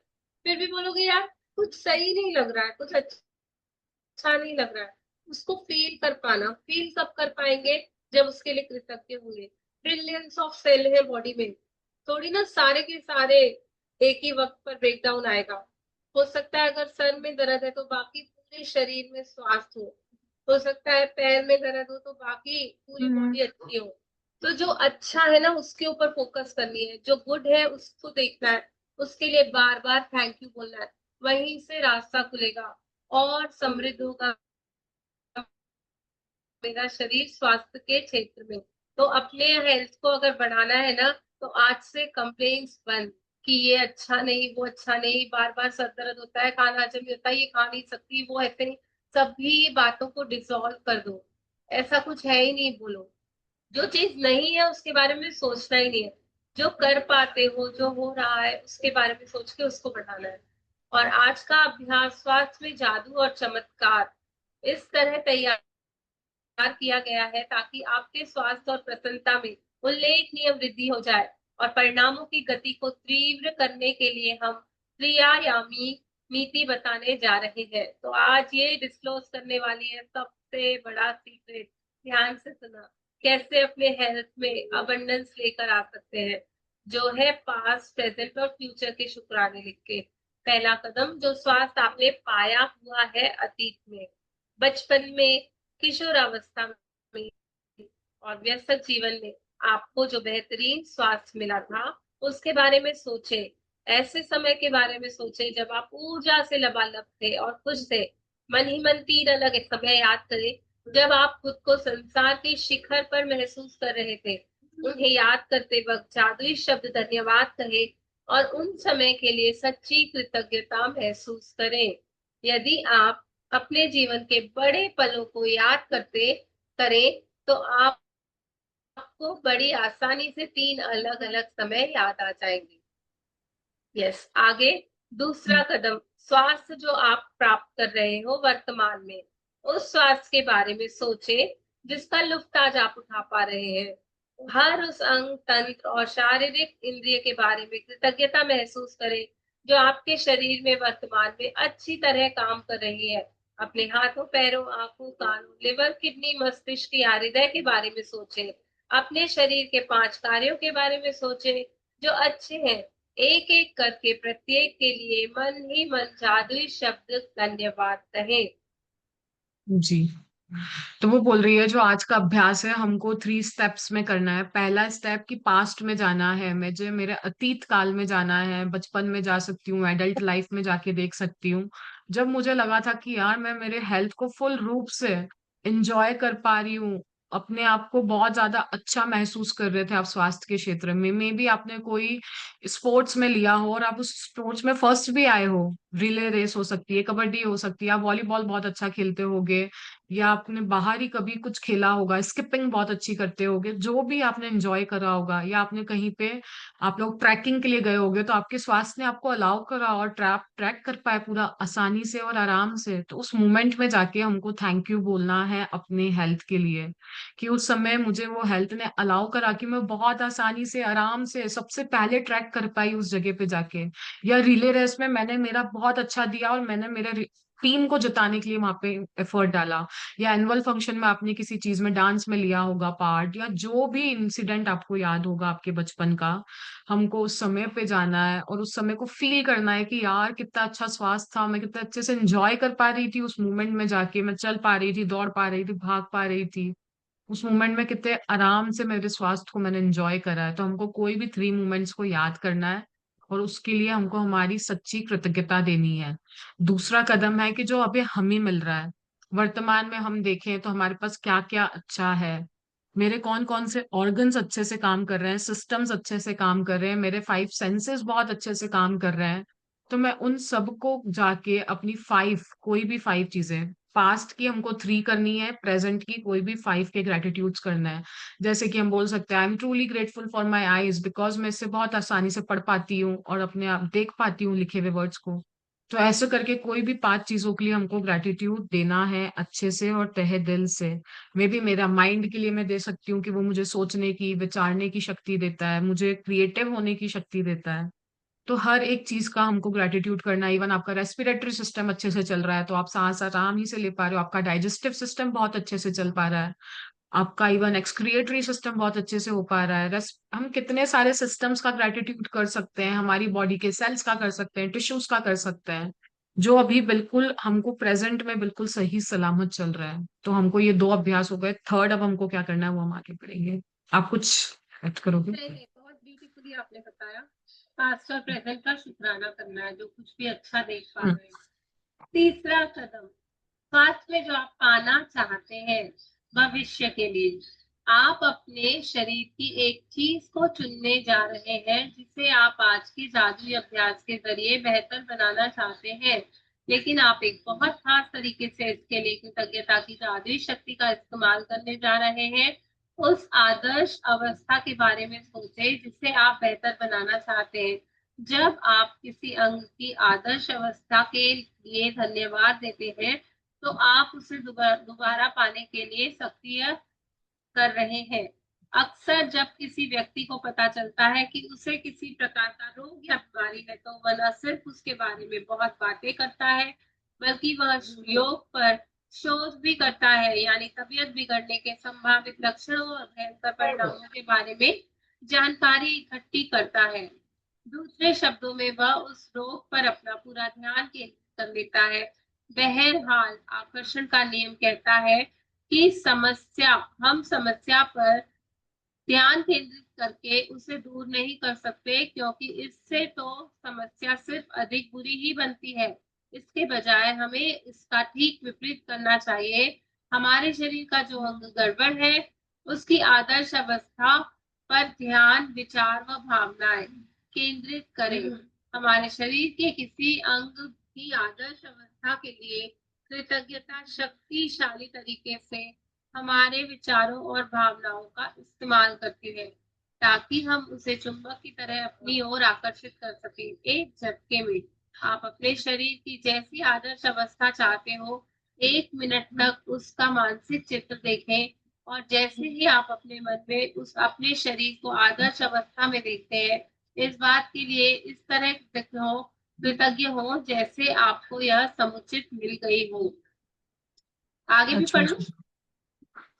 फिर भी बोलोगे यार कुछ सही नहीं लग रहा है, कुछ अच्छा नहीं लग रहा है। उसको फील कर पाना, फील कब कर पाएंगे? जब उसके लिए कृतज्ञ होंगे। ट्रिलियंस ऑफ सेल है बॉडी में, थोड़ी ना सारे के सारे एक ही वक्त पर ब्रेकडाउन आएगा। हो सकता है अगर सर में दर्द है तो बाकी पूरे शरीर में स्वास्थ्य हो सकता है पैर में दर्द हो तो बाकी पूरी हम्म। बॉडी अच्छी हो। तो जो अच्छा है ना उसके ऊपर फोकस करनी है, जो गुड है उसको देखना है, उसके लिए बार बार थैंक यू बोलना है। वहीं से रास्ता खुलेगा और समृद्ध होगा मेरा शरीर स्वास्थ्य के क्षेत्र में। तो अपने हेल्थ को अगर बढ़ाना है ना, तो आज से कंप्लेंट्स बंद कि ये अच्छा नहीं, वो अच्छा नहीं, बार बार सर दर्द होता है, खाना हजम नहीं होता, ये खा नहीं सकती, वो ऐसे नहीं। सभी बातों को डिसॉल्व कर दो, ऐसा कुछ है ही नहीं बोलो। जो चीज नहीं है उसके बारे में सोचना ही नहीं है। जो कर पाते हो, जो हो रहा है उसके बारे में सोच के उसको बढ़ाना है। और आज का अभ्यास स्वास्थ्य में जादू और चमत्कार इस तरह तैयार किया गया है ताकि आपके स्वास्थ्य और प्रसन्नता में उल्लेखनीय वृद्धि हो जाए। और परिणामों की गति को तीव्र करने के लिए हम त्रिआयामी नीति बताने जा रहे हैं। तो आज ये डिस्क्लोज करने वाली है सबसे बड़ा सीक्रेट। ध्यान से सुना, कैसे अपने हेल्थ में अबंडेंस लेकर आ सकते हैं, जो है पास्ट प्रेजेंट और फ्यूचर के शुक्राने लिख के। पहला कदम, जो स्वास्थ्य आपने पाया हुआ है अतीत में, बचपन में, किशोरावस्था में और व्यस्त जीवन में आपको जो बेहतरीन स्वास्थ्य मिला था, उसके बारे में सोचे। ऐसे समय के बारे में सोचे जब आप ऊर्जा से लबालब थे और खुश थे। मन ही मन 3 अलग समय याद करें जब आप खुद को संसार के शिखर पर महसूस कर रहे थे। उन्हें याद करते वक्त जादुई शब्द धन्यवाद कहे और उन समय के लिए सच्ची कृतज्ञता महसूस करें। यदि आप अपने जीवन के बड़े पलों को याद करते करें, तो आपको बड़ी आसानी से 3 अलग-अलग समय याद आ जाएंगे। यस, आगे दूसरा कदम, स्वास्थ्य जो आप प्राप्त कर रहे हो वर्तमान में, उस स्वास्थ्य के बारे में सोचें जिसका लुफ्त आज आप उठा पा रहे हैं। हर उस अंग, तंत्र और शारीरिक इंद्रिय के बारे में कृतज्ञता महसूस करें जो आपके शरीर में वर्तमान में अच्छी तरह काम कर रही है। अपने हाथों, पैरों, आंखों, कानों, लिवर, किडनी, मस्तिष्क या हृदय के बारे में सोचें। अपने शरीर के 5 कार्यों के बारे में सोचें जो अच्छे हैं। एक-एक करके प्रत्येक के लिए मन ही मन जादुई शब्द धन्यवाद कहें। जी। तो वो बोल रही है जो आज का अभ्यास है हमको 3 स्टेप्स में करना है। पहला स्टेप कि पास्ट में जाना है, मुझे मेरे अतीत काल में जाना है, बचपन में जा सकती हूँ, एडल्ट लाइफ में जाके देख सकती हूँ। जब मुझे लगा था कि यार मैं मेरे हेल्थ को फुल रूप से एन्जॉय कर पा रही हूँ, अपने आप को बहुत ज़्यादा अच्छा महसूस कर रहे थे आप स्वास्थ्य के क्षेत्र में। मेबी आपने कोई स्पोर्ट्स में लिया हो और आप उस स्पोर्ट्स में फर्स्ट भी आए हो, रिले रेस हो सकती है, कबड्डी हो सकती है, आप वॉलीबॉल बहुत अच्छा खेलते होगे या आपने बाहर ही कभी कुछ खेला होगा, स्किपिंग बहुत अच्छी करते होगे, जो भी आपने एंजॉय करा होगा या आपने कहीं पे आप लोग ट्रैकिंग के लिए गए होगे तो आपके स्वास्थ्य ने आपको अलाउ करा और ट्रैक कर पाए पूरा आसानी से और आराम से, तो उस मोमेंट में जाके हमको थैंक यू बोलना है अपने हेल्थ के लिए कि उस समय मुझे वो हेल्थ ने अलाउ करा कि मैं बहुत आसानी से आराम से सबसे पहले ट्रैक कर पाई उस जगह पे जाके, या रिले रेस में मैंने मेरा बहुत अच्छा दिया और मैंने मेरे टीम को जिताने के लिए वहां पे एफर्ट डाला, या एनुअल फंक्शन में आपने किसी चीज में डांस में लिया होगा पार्ट, या जो भी इंसिडेंट आपको याद होगा आपके बचपन का, हमको उस समय पे जाना है और उस समय को फील करना है कि यार कितना अच्छा स्वास्थ्य था, मैं कितने अच्छे से एंजॉय कर पा रही थी उस मोमेंट में जाके, मैं चल पा रही थी, दौड़ पा रही थी, भाग पा रही थी उस मोमेंट में, कितने आराम से मेरे स्वास्थ्य को मैंने एंजॉय करा है। तो हमको कोई भी 3 मोमेंट्स को याद करना है और उसके लिए हमको हमारी सच्ची कृतज्ञता देनी है। दूसरा कदम है कि जो अभी हमें मिल रहा है, वर्तमान में हम देखें तो हमारे पास क्या-क्या अच्छा है। मेरे कौन-कौन से ऑर्गन्स अच्छे से काम कर रहे हैं, सिस्टम्स अच्छे से काम कर रहे हैं, मेरे 5 सेंसेस बहुत अच्छे से काम कर रहे हैं। तो मैं उन सबको जाके अपनी 5 कोई भी 5 चीज़ें पास्ट की हमको 3 करनी है, प्रेजेंट की कोई भी 5 के ग्रैटिट्यूड्स करना है। जैसे कि हम बोल सकते हैं, I am truly grateful for my eyes because मैं इससे बहुत आसानी से पढ़ पाती हूँ और अपने आप देख पाती हूँ लिखे हुए वर्ड्स को। तो ऐसे करके कोई भी 5 चीज़ों के लिए हमको ग्रैटिट्यूड देना है अच्छे से और तहे दिल से। मेबी मेरा माइंड के लिए मैं दे सकती हूँ कि वो मुझे सोचने की, विचारने की शक्ति देता है, मुझे क्रिएटिव होने की शक्ति देता है। तो हर एक चीज का हमको ग्रेटिट्यूड करना है। इवन आपका रेस्पिरेटरी सिस्टम अच्छे से चल रहा है तो आप सांस आराम ही से ले पा रहे हो, आपका डाइजेस्टिव सिस्टम बहुत अच्छे से चल पा रहा है, आपका इवन एक्सक्रिएटरी सिस्टम बहुत अच्छे से हो पा रहा है। हम कितने सारे सिस्टम्स का ग्रेटिट्यूड कर सकते हैं, हमारी बॉडी के सेल्स का कर सकते हैं, टिश्यूज का कर सकते हैं, जो अभी बिल्कुल हमको प्रेजेंट में बिल्कुल सही सलामत चल रहा है। तो हमको ये 2 अभ्यास हो गए, थर्ड अब हमको क्या करना है वो हम आगे पढ़ेंगे। आप कुछ ऐड करोगे? नहीं नहीं, बहुत ब्यूटीफुली आपने बताया। पास्ट और प्रेजेंट का शुक्राना करना है जो कुछ भी अच्छा देख पा रहे हैं। तीसरा कदम, स्वास्थ्य में जो आप पाना चाहते हैं भविष्य के लिए, आप अपने शरीर की एक चीज को चुनने जा रहे हैं जिसे आप आज के जादुई अभ्यास के जरिए बेहतर बनाना चाहते हैं। लेकिन आप एक बहुत खास तरीके से इसके लिए कृतज्ञता की जादुई शक्ति का इस्तेमाल करने जा रहे हैं। उस आदर्श अवस्था के बारे में सोचें जिसे आप बेहतर बनाना चाहते हैं। जब आप किसी अंग की आदर्श अवस्था के लिए धन्यवाद देते हैं तो आप उसे दोबारा पाने के लिए सक्रिय कर रहे हैं। अक्सर जब किसी व्यक्ति को पता चलता है कि उसे किसी प्रकार का रोग या बीमारी है तो वह न सिर्फ उसके बारे में बहुत बातें करता है बल्कि वह योग पर शोध भी करता है, यानी तबीयत बिगड़ने के संभावित लक्षणों और भयंकर परिणामों के बारे में जानकारी इकट्ठी करता है। दूसरे शब्दों में वह उस रोग पर अपना पूरा ध्यान केंद्रित कर लेता है। बहरहाल आकर्षण का नियम कहता है कि हम समस्या पर ध्यान केंद्रित करके उसे दूर नहीं कर सकते क्योंकि इससे तो समस्या सिर्फ अधिक बुरी ही बनती है। इसके बजाय हमें इसका ठीक विपरीत करना चाहिए। हमारे शरीर का जो अंग गड़बड़ है उसकी आदर्श अवस्था पर ध्यान, विचार व भावनाएं केंद्रित करें। हमारे शरीर के किसी अंग की आदर्श अवस्था के लिए कृतज्ञता शक्तिशाली तरीके से हमारे विचारों और भावनाओं का इस्तेमाल करती है ताकि हम उसे चुंबक की तरह अपनी ओर आकर्षित कर सकें। एक झटके में आप अपने शरीर की जैसी आदर्श अवस्था चाहते हो, 1 मिनट तक उसका मानसिक चित्र देखें और जैसे ही आप अपने मन में उस अपने शरीर को आदर्श अवस्था में देखते हैं, इस बात के लिए इस तरह कृतज्ञ हो जैसे आपको यह समुचित मिल गई हो। आगे भी अच्छा पढ़ लूं? अच्छा,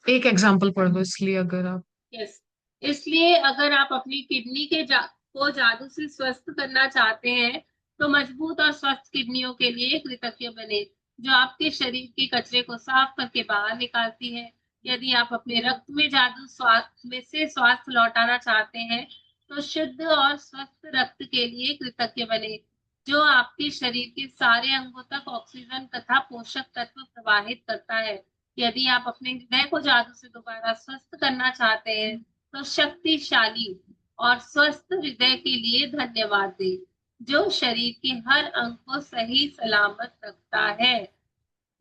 एक एग्जांपल पढ़ दो इसलिए अगर आप। यस, इसलिए अगर आप अपनी किडनी को जादू से स्वस्थ करना चाहते हैं तो मजबूत और स्वस्थ किडनियों के लिए कृतज्ञ बने जो आपके शरीर के कचरे को साफ करके बाहर निकालती है। यदि आप अपने रक्त में जादू स्वास्थ्य लौटाना चाहते हैं तो शुद्ध और स्वस्थ रक्त के लिए कृतज्ञ बने जो आपके शरीर के सारे अंगों तक ऑक्सीजन तथा पोषक तत्व प्रवाहित करता है। यदि आप अपने हृदय को जादू से दोबारा स्वस्थ करना चाहते हैं तो शक्तिशाली और स्वस्थ हृदय के लिए धन्यवाद दें जो शरीर के हर अंग को सही सलामत रखता है।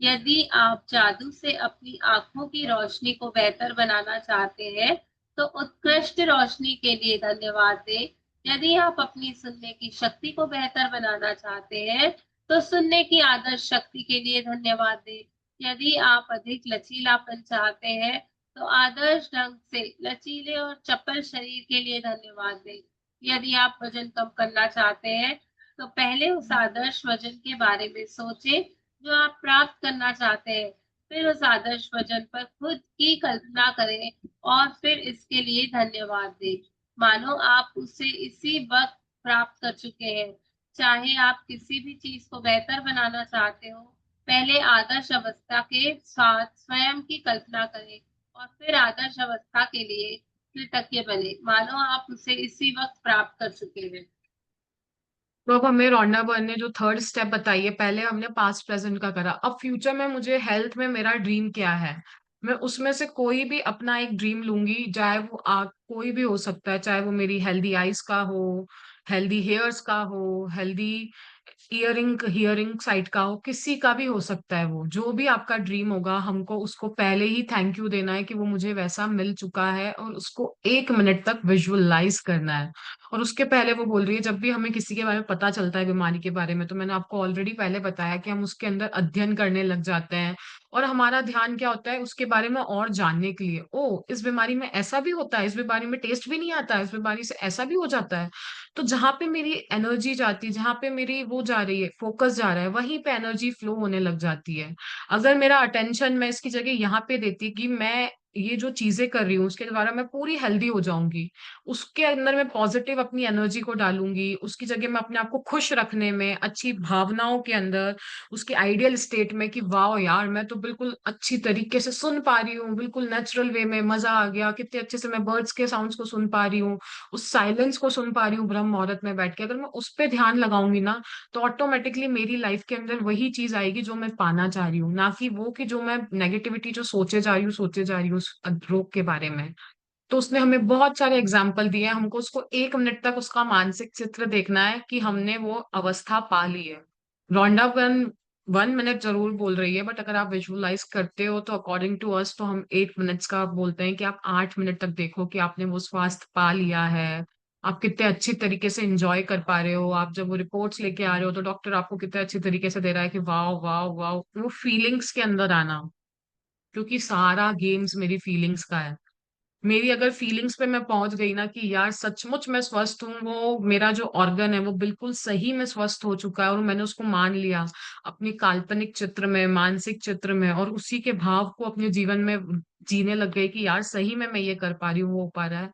यदि आप जादू से अपनी आंखों की रोशनी को बेहतर बनाना चाहते हैं तो उत्कृष्ट रोशनी के लिए धन्यवाद दें। यदि आप अपनी सुनने की शक्ति को बेहतर बनाना चाहते हैं तो सुनने की आदर्श शक्ति के लिए धन्यवाद दें। यदि आप अधिक लचीलापन चाहते हैं तो आदर्श ढंग से लचीले और चपल शरीर के लिए धन्यवाद दें। यदि आप वजन कम करना चाहते हैं तो पहले उस आदर्श वजन के बारे में सोचें जो आप प्राप्त करना चाहते हैं। फिर उस आदर्श वजन पर खुद की कल्पना करें और फिर इसके लिए धन्यवाद दें मानो आप उसे इसी वक्त प्राप्त कर चुके हैं। चाहे आप किसी भी चीज को बेहतर बनाना चाहते हो, पहले आदर्श अवस्था के साथ स्वयं की कल्पना करें और फिर आदर्श अवस्था के लिए कृतज्ञ बने मानो आप उसे इसी वक्त प्राप्त कर चुके हैं। तो अब हमें रोंडा बर्न ने जो थर्ड स्टेप बताई है, पहले हमने पास्ट प्रेजेंट का करा, अब फ्यूचर में मुझे हेल्थ में मेरा ड्रीम क्या है, मैं उसमें से कोई भी अपना एक ड्रीम लूंगी, चाहे वो कोई भी हो सकता है, चाहे वो मेरी हेल्दी आईज का हो, हेल्दी हेयर्स का हो, हेल्दी इयरिंग हियरिंग साइट का हो, किसी का भी हो सकता है। वो जो भी आपका ड्रीम होगा, हमको उसको पहले ही थैंक यू देना है कि वो मुझे वैसा मिल चुका है, और उसको 1 मिनट तक विजुअलाइज करना है। और उसके पहले वो बोल रही है, जब भी हमें किसी के बारे में पता चलता है, बीमारी के बारे में, तो मैंने आपको ऑलरेडी पहले बताया कि हम उसके अंदर अध्ययन करने लग जाते हैं, और हमारा ध्यान क्या होता है उसके बारे में और जानने के लिए। ओ, इस बीमारी में ऐसा भी होता है, इस बीमारी में टेस्ट भी नहीं आता है, इस बीमारी से ऐसा भी हो जाता है। तो जहां पे मेरी एनर्जी जाती है, जहां पे मेरी वो जा रही है, फोकस जा रहा है, वहीं पे एनर्जी फ्लो होने लग जाती है। अगर मेरा अटेंशन मैं इसकी जगह यहाँ पे देती कि मैं ये जो चीजें कर रही हूँ उसके द्वारा मैं पूरी हेल्दी हो जाऊंगी, उसके अंदर मैं पॉजिटिव अपनी एनर्जी को डालूंगी, उसकी जगह मैं अपने आप को खुश रखने में, अच्छी भावनाओं के अंदर, उसके आइडियल स्टेट में कि वाह यार मैं तो बिल्कुल अच्छी तरीके से सुन पा रही हूँ, बिल्कुल नेचुरल वे में, मजा आ गया, कितने अच्छे से मैं बर्ड्स के साउंड्स को सुन पा रही हूँ, उस साइलेंस को सुन पा रही हूँ ब्रह्म मुहूर्त में बैठ के, अगर मैं उस पर ध्यान लगाऊंगी ना, तो ऑटोमेटिकली मेरी लाइफ के अंदर वही चीज आएगी जो मैं पाना चाह रही हूँ, ना कि वो कि जो मैं नेगेटिविटी जो सोचे जा रही हूँ उस रोग के बारे में। तो उसने हमें बहुत सारे एग्जाम्पल दिए हैं, हमको उसको 1 मिनट तक उसका मानसिक चित्र देखना है कि हमने वो अवस्था पा ली है। रोंडा 1 मिनट जरूर बोल रही है, बट अगर आप विजुअलाइज करते हो तो अकॉर्डिंग टू अस तो हम 8 मिनट्स का बोलते हैं कि आप 8 मिनट तक देखो कि आपने वो स्वास्थ्य पा लिया है। आप कितने अच्छी तरीके से एंजॉय कर पा रहे हो, आप जब वो रिपोर्ट्स लेके आ रहे हो तो डॉक्टर आपको कितने अच्छी तरीके से दे रहा है कि वाह वाह वाह, वो फीलिंग्स के अंदर आना, क्योंकि सारा गेम्स मेरी फीलिंग्स का है। मेरी अगर फीलिंग्स पे मैं पहुंच गई ना कि यार सचमुच मैं स्वस्थ हूँ, वो मेरा जो ऑर्गन है वो बिल्कुल सही में स्वस्थ हो चुका है, और मैंने उसको मान लिया अपनी काल्पनिक चित्र में, मानसिक चित्र में, और उसी के भाव को अपने जीवन में जीने लग गई कि यार सही में मैं ये कर पा रही हूँ, वो हो पा रहा है।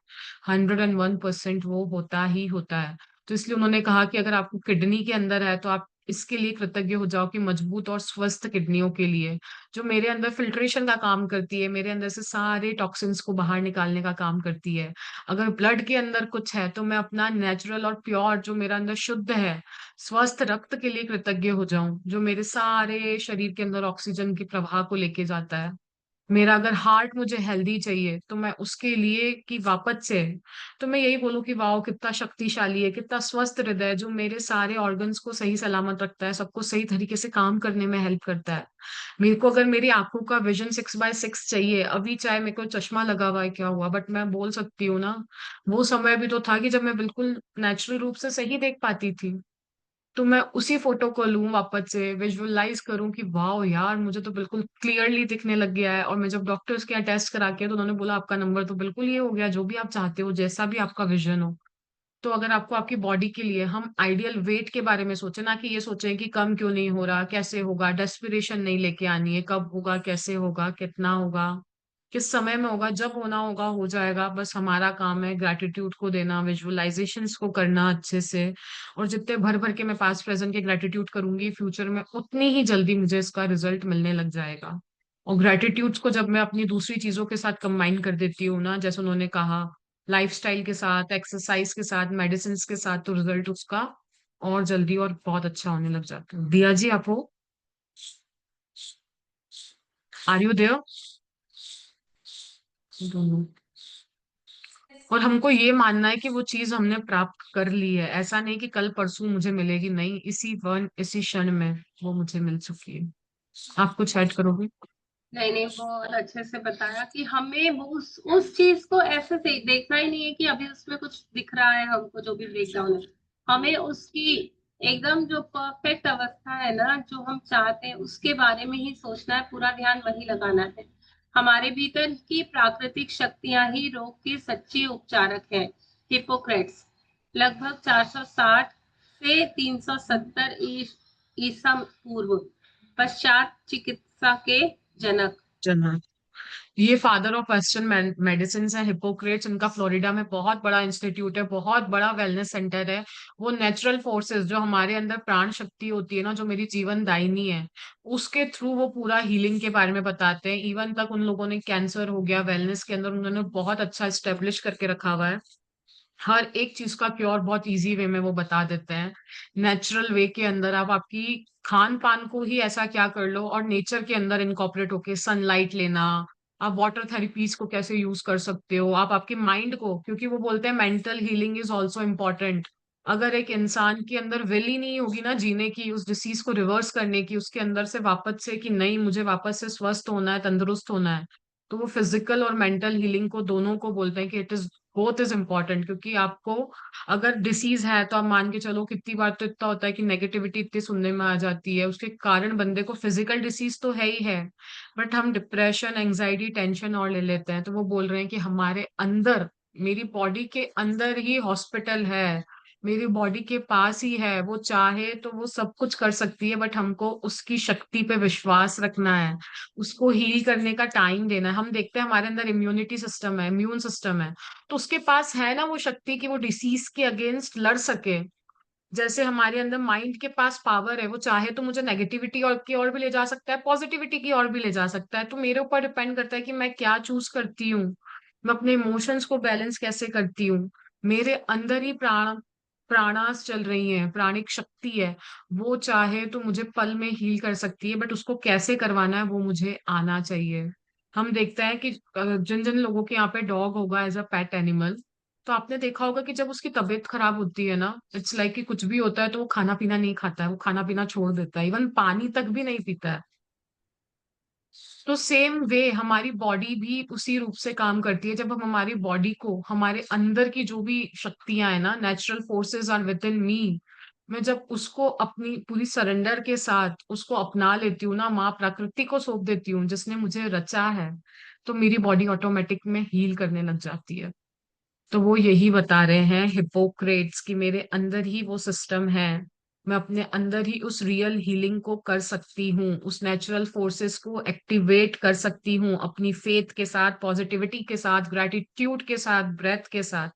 101% वो होता ही होता है। तो इसलिए उन्होंने कहा कि अगर आपको किडनी के अंदर है तो आप इसके लिए कृतज्ञ हो जाओ कि मजबूत और स्वस्थ किडनियों के लिए, जो मेरे अंदर फिल्ट्रेशन का काम करती है, मेरे अंदर से सारे टॉक्सिन्स को बाहर निकालने का काम करती है। अगर ब्लड के अंदर कुछ है तो मैं अपना नेचुरल और प्योर जो मेरा अंदर शुद्ध है, स्वस्थ रक्त के लिए कृतज्ञ हो जाऊं, जो मेरे सारे शरीर के अंदर ऑक्सीजन की प्रवाह को लेके जाता है। मेरा अगर हार्ट मुझे हेल्दी चाहिए तो मैं उसके लिए कि वापस से, तो मैं यही बोलूं कि वाह कितना शक्तिशाली है, कितना स्वस्थ हृदय है, जो मेरे सारे ऑर्गन्स को सही सलामत रखता है, सबको सही तरीके से काम करने में हेल्प करता है। मेरे को अगर मेरी आंखों का विजन 6/6 चाहिए अभी, चाहे मेरे को चश्मा लगा हुआ है क्या हुआ, बट मैं बोल सकती हूँ ना, वो समय भी तो था कि जब मैं बिल्कुल नेचुरल रूप से सही देख पाती थी। तो मैं उसी फोटो को लूं, वापस से विजुअलाइज करूं कि वाह यार मुझे तो बिल्कुल क्लियरली दिखने लग गया है। और मैं जब डॉक्टर्स के यहाँ टेस्ट करा के तो उन्होंने बोला आपका नंबर तो बिल्कुल ये हो गया, जो भी आप चाहते हो, जैसा भी आपका विजन हो। तो अगर आपको आपकी बॉडी के लिए, हम आइडियल वेट के बारे में सोचे ना कि ये सोचें कि कम क्यों नहीं हो रहा, कैसे होगा, डेस्पिरेशन नहीं लेके आनी है, कब होगा, कैसे होगा, कितना होगा, किस समय में होगा, जब होना होगा हो जाएगा। बस हमारा काम है ग्रेटिट्यूड को देना, विजुअलाइजेशंस को करना अच्छे से। और जितने भर भर के मैं पास्ट प्रेजेंट के ग्रेटिट्यूड करूंगी फ्यूचर में, उतनी ही जल्दी मुझे इसका रिजल्ट मिलने लग जाएगा। और ग्रेटिट्यूड्स को जब मैं अपनी दूसरी चीजों के साथ कंबाइन कर देती हूँ ना, जैसे उन्होंने कहा लाइफस्टाइल के साथ, एक्सरसाइज के साथ, मेडिसिन के साथ, तो रिजल्ट उसका और जल्दी और बहुत अच्छा होने लग जाता है। दिया जी आप हो, आर यू देयर? दोनों। और हमको ये मानना है कि वो चीज हमने प्राप्त कर ली है, ऐसा नहीं कि कल परसों मुझे मिलेगी, नहीं, इसी क्षण में वो मुझे मिल चुकी है। आप कुछ ऐड करोगे? नहीं नहीं, बहुत अच्छे से बताया कि हमें वो उस चीज को ऐसे से देखना ही नहीं है कि अभी उसमें कुछ दिख रहा है हमको, जो भी ब्रेकडाउन है, हमें उसकी एकदम जो परफेक्ट अवस्था है ना, जो हम चाहते हैं उसके बारे में ही सोचना है, पूरा ध्यान वही लगाना है। हमारे भीतर की प्राकृतिक शक्तियां ही रोग की सच्ची उपचारक है। हिपोक्रेट्स लगभग 460 से 370 ईसा पूर्व पश्चात चिकित्सा के जनक। जना, ये फादर ऑफ वेस्टर्न मेडिसिन है हिपोक्रेट्स। उनका फ्लोरिडा में बहुत बड़ा इंस्टीट्यूट है, बहुत बड़ा वेलनेस सेंटर है। वो नेचुरल फोर्सेस जो हमारे अंदर प्राण शक्ति होती है ना, जो मेरी जीवन दायिनी है, उसके थ्रू वो पूरा हीलिंग के बारे में बताते हैं। इवन तक उन लोगों ने कैंसर हो गया, वेलनेस के अंदर उन्होंने बहुत अच्छा स्टेब्लिश करके रखा हुआ है। हर एक चीज का क्योर बहुत इजी वे में वो बता देते हैं। नेचुरल वे के अंदर आप आपकी खान पान को ही ऐसा क्या कर लो, और नेचर के अंदर इनकॉर्पोरेट होके सनलाइट लेना, आप वाटर थेरेपीज को कैसे यूज कर सकते हो, आप आपके माइंड को, क्योंकि वो बोलते हैं mental healing is also important. अगर एक इंसान के अंदर विल ही नहीं होगी ना जीने की, उस डिसीज को रिवर्स करने की, उसके अंदर से वापस से कि नहीं मुझे वापस से स्वस्थ होना है, तंदुरुस्त होना है, तो वो फिजिकल और मेंटल हीलिंग को दोनों को बोलते हैं कि it is both is important. क्योंकि आपको अगर डिसीज है तो आप मान के चलो, कितनी बार तो इतना होता है कि नेगेटिविटी इतनी सुनने में आ जाती है, उसके कारण बंदे को फिजिकल डिसीज तो है ही है, बट हम डिप्रेशन, एंजाइटी, टेंशन और ले लेते हैं। तो वो बोल रहे हैं कि हमारे अंदर, मेरी बॉडी के अंदर ही हॉस्पिटल है, मेरी बॉडी के पास ही है, वो चाहे तो वो सब कुछ कर सकती है, बट हमको उसकी शक्ति पे विश्वास रखना है, उसको हील करने का टाइम देना है। हम देखते हैं हमारे अंदर इम्यूनिटी सिस्टम है, इम्यून सिस्टम है, तो उसके पास है ना वो शक्ति कि वो डिसीज के अगेंस्ट लड़ सके। जैसे हमारे अंदर माइंड के पास पावर है, वो चाहे तो मुझे नेगेटिविटी और की ओर भी ले जा सकता है, पॉजिटिविटी की ओर भी ले जा सकता है। तो मेरे ऊपर डिपेंड करता है कि मैं क्या चूज करती हूँ, मैं अपने इमोशंस को बैलेंस कैसे करती हूँ। मेरे अंदर ही प्राणास चल रही है, प्राणिक शक्ति है, वो चाहे तो मुझे पल में हील कर सकती है, बट उसको कैसे करवाना है वो मुझे आना चाहिए। हम देखते हैं कि जिन जिन लोगों के यहाँ पे डॉग होगा एज अ पेट एनिमल, तो आपने देखा होगा कि जब उसकी तबीयत खराब होती है ना, इट्स लाइक कि कुछ भी होता है तो वो खाना पीना नहीं खाता है, वो खाना पीना छोड़ देता है, इवन पानी तक भी नहीं पीता है। तो सेम वे हमारी बॉडी भी उसी रूप से काम करती है। जब हम हमारी बॉडी को, हमारे अंदर की जो भी शक्तियां है ना, natural forces are within me, मैं जब उसको अपनी पूरी सरेंडर के साथ उसको अपना लेती हूँ ना, माँ प्रकृति को सौंप देती हूँ जिसने मुझे रचा है, तो मेरी बॉडी ऑटोमेटिक में हील करने लग जाती है। तो वो यही बता रहे हैं हिपोक्रेट्स कि मेरे अंदर ही वो सिस्टम है, मैं अपने अंदर ही उस रियल हीलिंग को कर सकती हूँ, उस नेचुरल फोर्सेस को एक्टिवेट कर सकती हूँ अपनी फेथ के साथ, पॉजिटिविटी के साथ, ग्रेटिट्यूड के साथ, ब्रेथ के साथ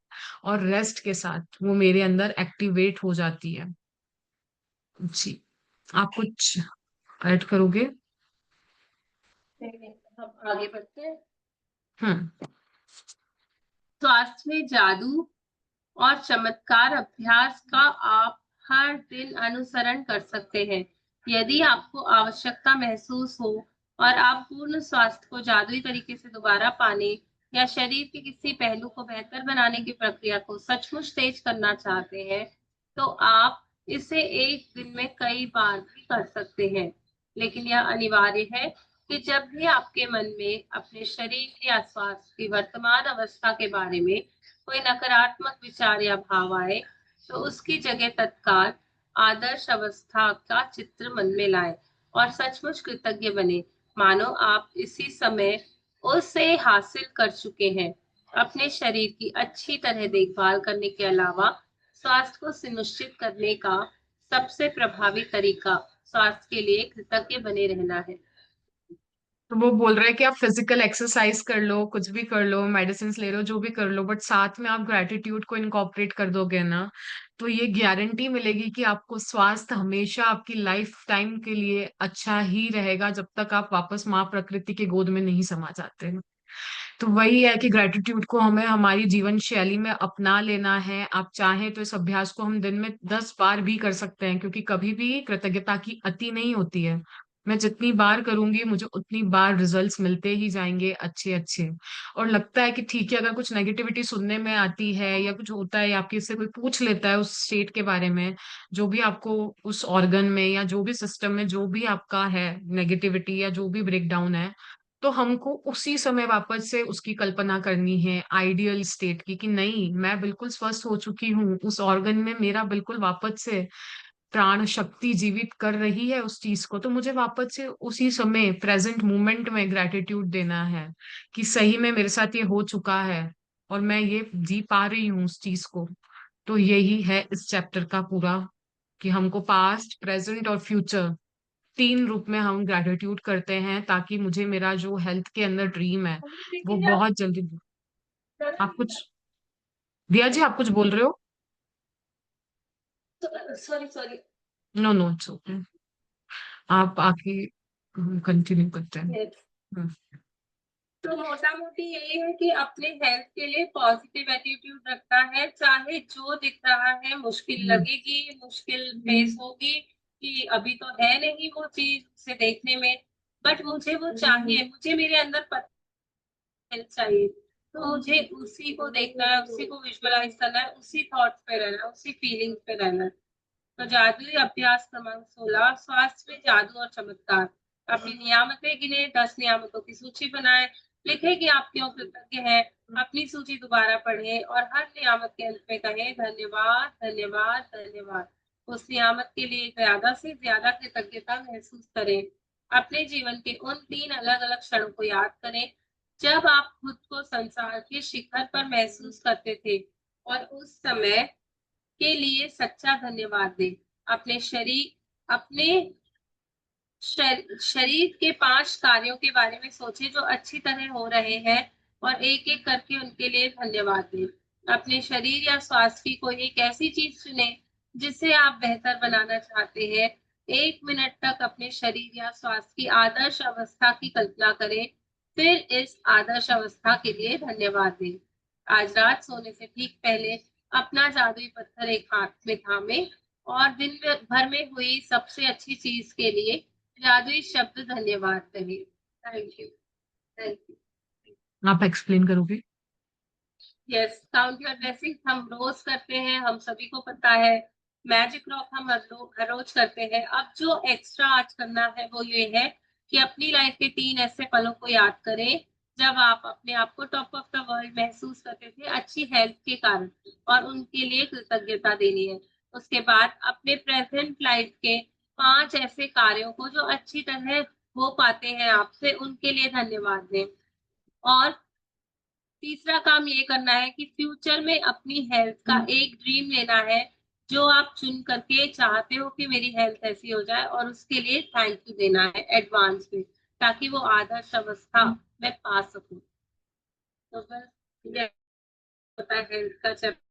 और रेस्ट के साथ, वो मेरे अंदर एक्टिवेट हो जाती है। जी, आप कुछ ऐड करोगे? हम आगे बढ़ते हैं। हम्म। स्वास्थ्य में जादू और चमत्कार अभ्यास का आप हर दिन अनुसरण कर सकते हैं। यदि आपको आवश्यकता महसूस हो और आप पूर्ण स्वास्थ्य को जादुई तरीके से दोबारा पाने या शरीर के किसी पहलू को बेहतर बनाने की प्रक्रिया को सचमुच तेज करना चाहते हैं, तो आप इसे एक दिन में कई बार भी कर सकते हैं। लेकिन यह अनिवार्य है कि जब भी आपके मन में अपने शरीर या स्वास्थ्य की वर्तमान अवस्था के बारे में कोई नकारात्मक विचार या भाव आए, तो उसकी जगह तत्काल आदर्श अवस्था का चित्र मन में लाए और सचमुच कृतज्ञ बने, मानो आप इसी समय उसे हासिल कर चुके हैं। अपने शरीर की अच्छी तरह देखभाल करने के अलावा स्वास्थ्य को सुनिश्चित करने का सबसे प्रभावी तरीका स्वास्थ्य के लिए कृतज्ञ बने रहना है। तो वो बोल रहे हैं कि आप फिजिकल एक्सरसाइज कर लो, कुछ भी कर लो, मेडिसिन ले लो, जो भी कर लो, बट साथ में आप ग्रेटिट्यूड को इनकॉर्पोरेट कर दोगे ना, तो ये गारंटी मिलेगी कि आपको स्वास्थ्य हमेशा आपकी लाइफ टाइम के लिए अच्छा ही रहेगा, जब तक आप वापस माँ प्रकृति के गोद में नहीं समा जाते। तो वही है कि ग्रेटिट्यूड को हमें हमारी जीवन शैली में अपना लेना है। आप चाहें तो इस अभ्यास को हम दिन में 10 बार भी कर सकते हैं, क्योंकि कभी भी कृतज्ञता की अति नहीं होती है। मैं जितनी बार करूंगी मुझे उतनी बार रिजल्ट्स मिलते ही जाएंगे अच्छे अच्छे। और लगता है कि ठीक है, अगर कुछ नेगेटिविटी सुनने में आती है या कुछ होता है या आपके से कोई पूछ लेता है उस स्टेट के बारे में, जो भी आपको उस ऑर्गन में या जो भी सिस्टम में जो भी आपका है नेगेटिविटी या जो भी ब्रेकडाउन है, तो हमको उसी समय वापस से उसकी कल्पना करनी है आइडियल स्टेट की, कि नहीं मैं बिल्कुल स्वस्थ हो चुकी हूँ, उस ऑर्गन में मेरा बिल्कुल वापस से प्राण शक्ति जीवित कर रही है उस चीज को, तो मुझे वापस से उसी समय प्रेजेंट मोमेंट में ग्रेटिट्यूड देना है कि सही में मेरे साथ ये हो चुका है और मैं ये जी पा रही हूँ उस चीज को। तो यही है इस चैप्टर का पूरा, कि हमको पास्ट, प्रेजेंट और फ्यूचर, तीन रूप में हम ग्रेटिट्यूड करते हैं, ताकि मुझे मेरा जो हेल्थ के अंदर ड्रीम है वो बहुत जल्दी। आप कुछ, दिया जी आप कुछ बोल रहे हो? Sorry sorry. No no, it's okay, आप आके कंटिन्यू करते हैं। हम्म। तो मोटा मोटी यही है कि अपने हेल्थ के लिए पॉजिटिव एटीट्यूड रखना है, चाहे जो दिख रहा है मुश्किल लगेगी, मुश्किल फेस होगी कि अभी तो है नहीं वो चीज उसे देखने में, बट मुझे वो चाहिए, मुझे मेरे अंदर हेल्थ चाहिए। तो मुझे उसी को देखना है, उसी को विजुअलाइज करना है, उसी थॉट्स पे रहना है, उसी फीलिंग्स पे रहना है। तो जादुई अभ्यास क्रमांक 16, स्वास्थ्य में जादू और चमत्कार। अपनी नियामतें गिने, 10 नियामतों की सूची बनाएं, लिखें कि आप क्यों कृतज्ञ हैं, अपनी सूची दोबारा पढ़ें और हर नियामत के अंत में कहें धन्यवाद, धन्यवाद, धन्यवाद। उस नियामत के लिए ज्यादा से ज्यादा कृतज्ञता महसूस करें। अपने जीवन के उन 3 अलग-अलग क्षणों को याद करें, जब आप खुद को संसार के शिखर पर महसूस करते थे और उस समय के लिए सच्चा धन्यवाद दें। अपने शरीर के 5 कार्यों के बारे में सोचें जो अच्छी तरह हो रहे हैं और एक-एक करके उनके लिए धन्यवाद दें। अपने शरीर या स्वास्थ्य की कोई एक ऐसी चीज चुनें जिसे आप बेहतर बनाना चाहते हैं। 1 मिनट तक अपने शरीर या स्वास्थ्य की आदर्श अवस्था की कल्पना करें, फिर इस आदर्श अवस्था के लिए धन्यवाद दें। आज रात सोने से ठीक पहले अपना जादुई पत्थर एक हाथ में थामें और दिन भर में हुई सबसे अच्छी चीज के लिए जादुई शब्द धन्यवाद कहिए। Thank you, thank you. आप एक्सप्लेन करोगे? यस, काउंट योर ब्लेसिंग्स हम रोज करते हैं, हम सभी को पता है। मैजिक रॉक हम हर रोज करते हैं। अब जो एक्स्ट्रा आज करना है वो ये है कि अपनी लाइफ के 3 ऐसे पलों को याद करें जब आप अपने आप को टॉप ऑफ द वर्ल्ड महसूस करते थे अच्छी हेल्थ के कारण, और उनके लिए कृतज्ञता देनी है। उसके बाद अपने प्रेजेंट लाइफ के 5 ऐसे कार्यों को जो अच्छी तरह हो पाते हैं आपसे, उनके लिए धन्यवाद दें। और तीसरा काम ये करना है कि फ्यूचर में अपनी हेल्थ का एक ड्रीम लेना है जो आप चुन करके चाहते हो कि मेरी हेल्थ ऐसी हो जाए, और उसके लिए थैंक यू देना है एडवांस में, ताकि वो आदर्श अवस्था मैं पा सकूं। तो बस ये होता है हेल्थ का चैप्टर,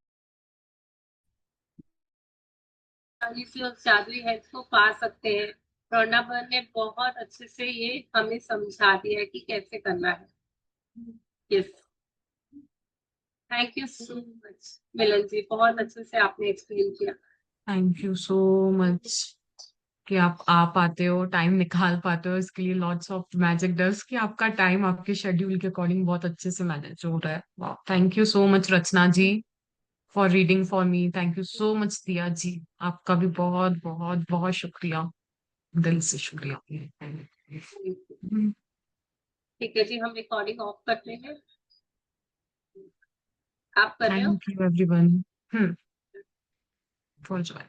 से उस जादुई हेल्थ को पा सकते हैं। रोना बर्न ने बहुत अच्छे से ये हमें समझा दिया है कि कैसे करना है। Yes, thank you so much Milan ji, बहुत अच्छे से आपने एक्सप्लेन किया। थैंक यू सो मच कि आप आ पाते हो, टाइम निकाल पाते हो इसके लिए। लॉट्स ऑफ मैजिक डस्ट कि आपका टाइम आपके शेड्यूल के अकॉर्डिंग बहुत अच्छे से मैनेज हो रहा है। वाह, thank you so much Rachna ji for reading for me. Thank you so much Diya ji, आपका भी बहुत बहुत बहुत शुक्रिया, दिल से शुक्रिया। हम्म, ठीक है जी, हम रिकॉर्डिंग ऑफ करते हैं। आप कर रहे हो? Thank you everyone for joining.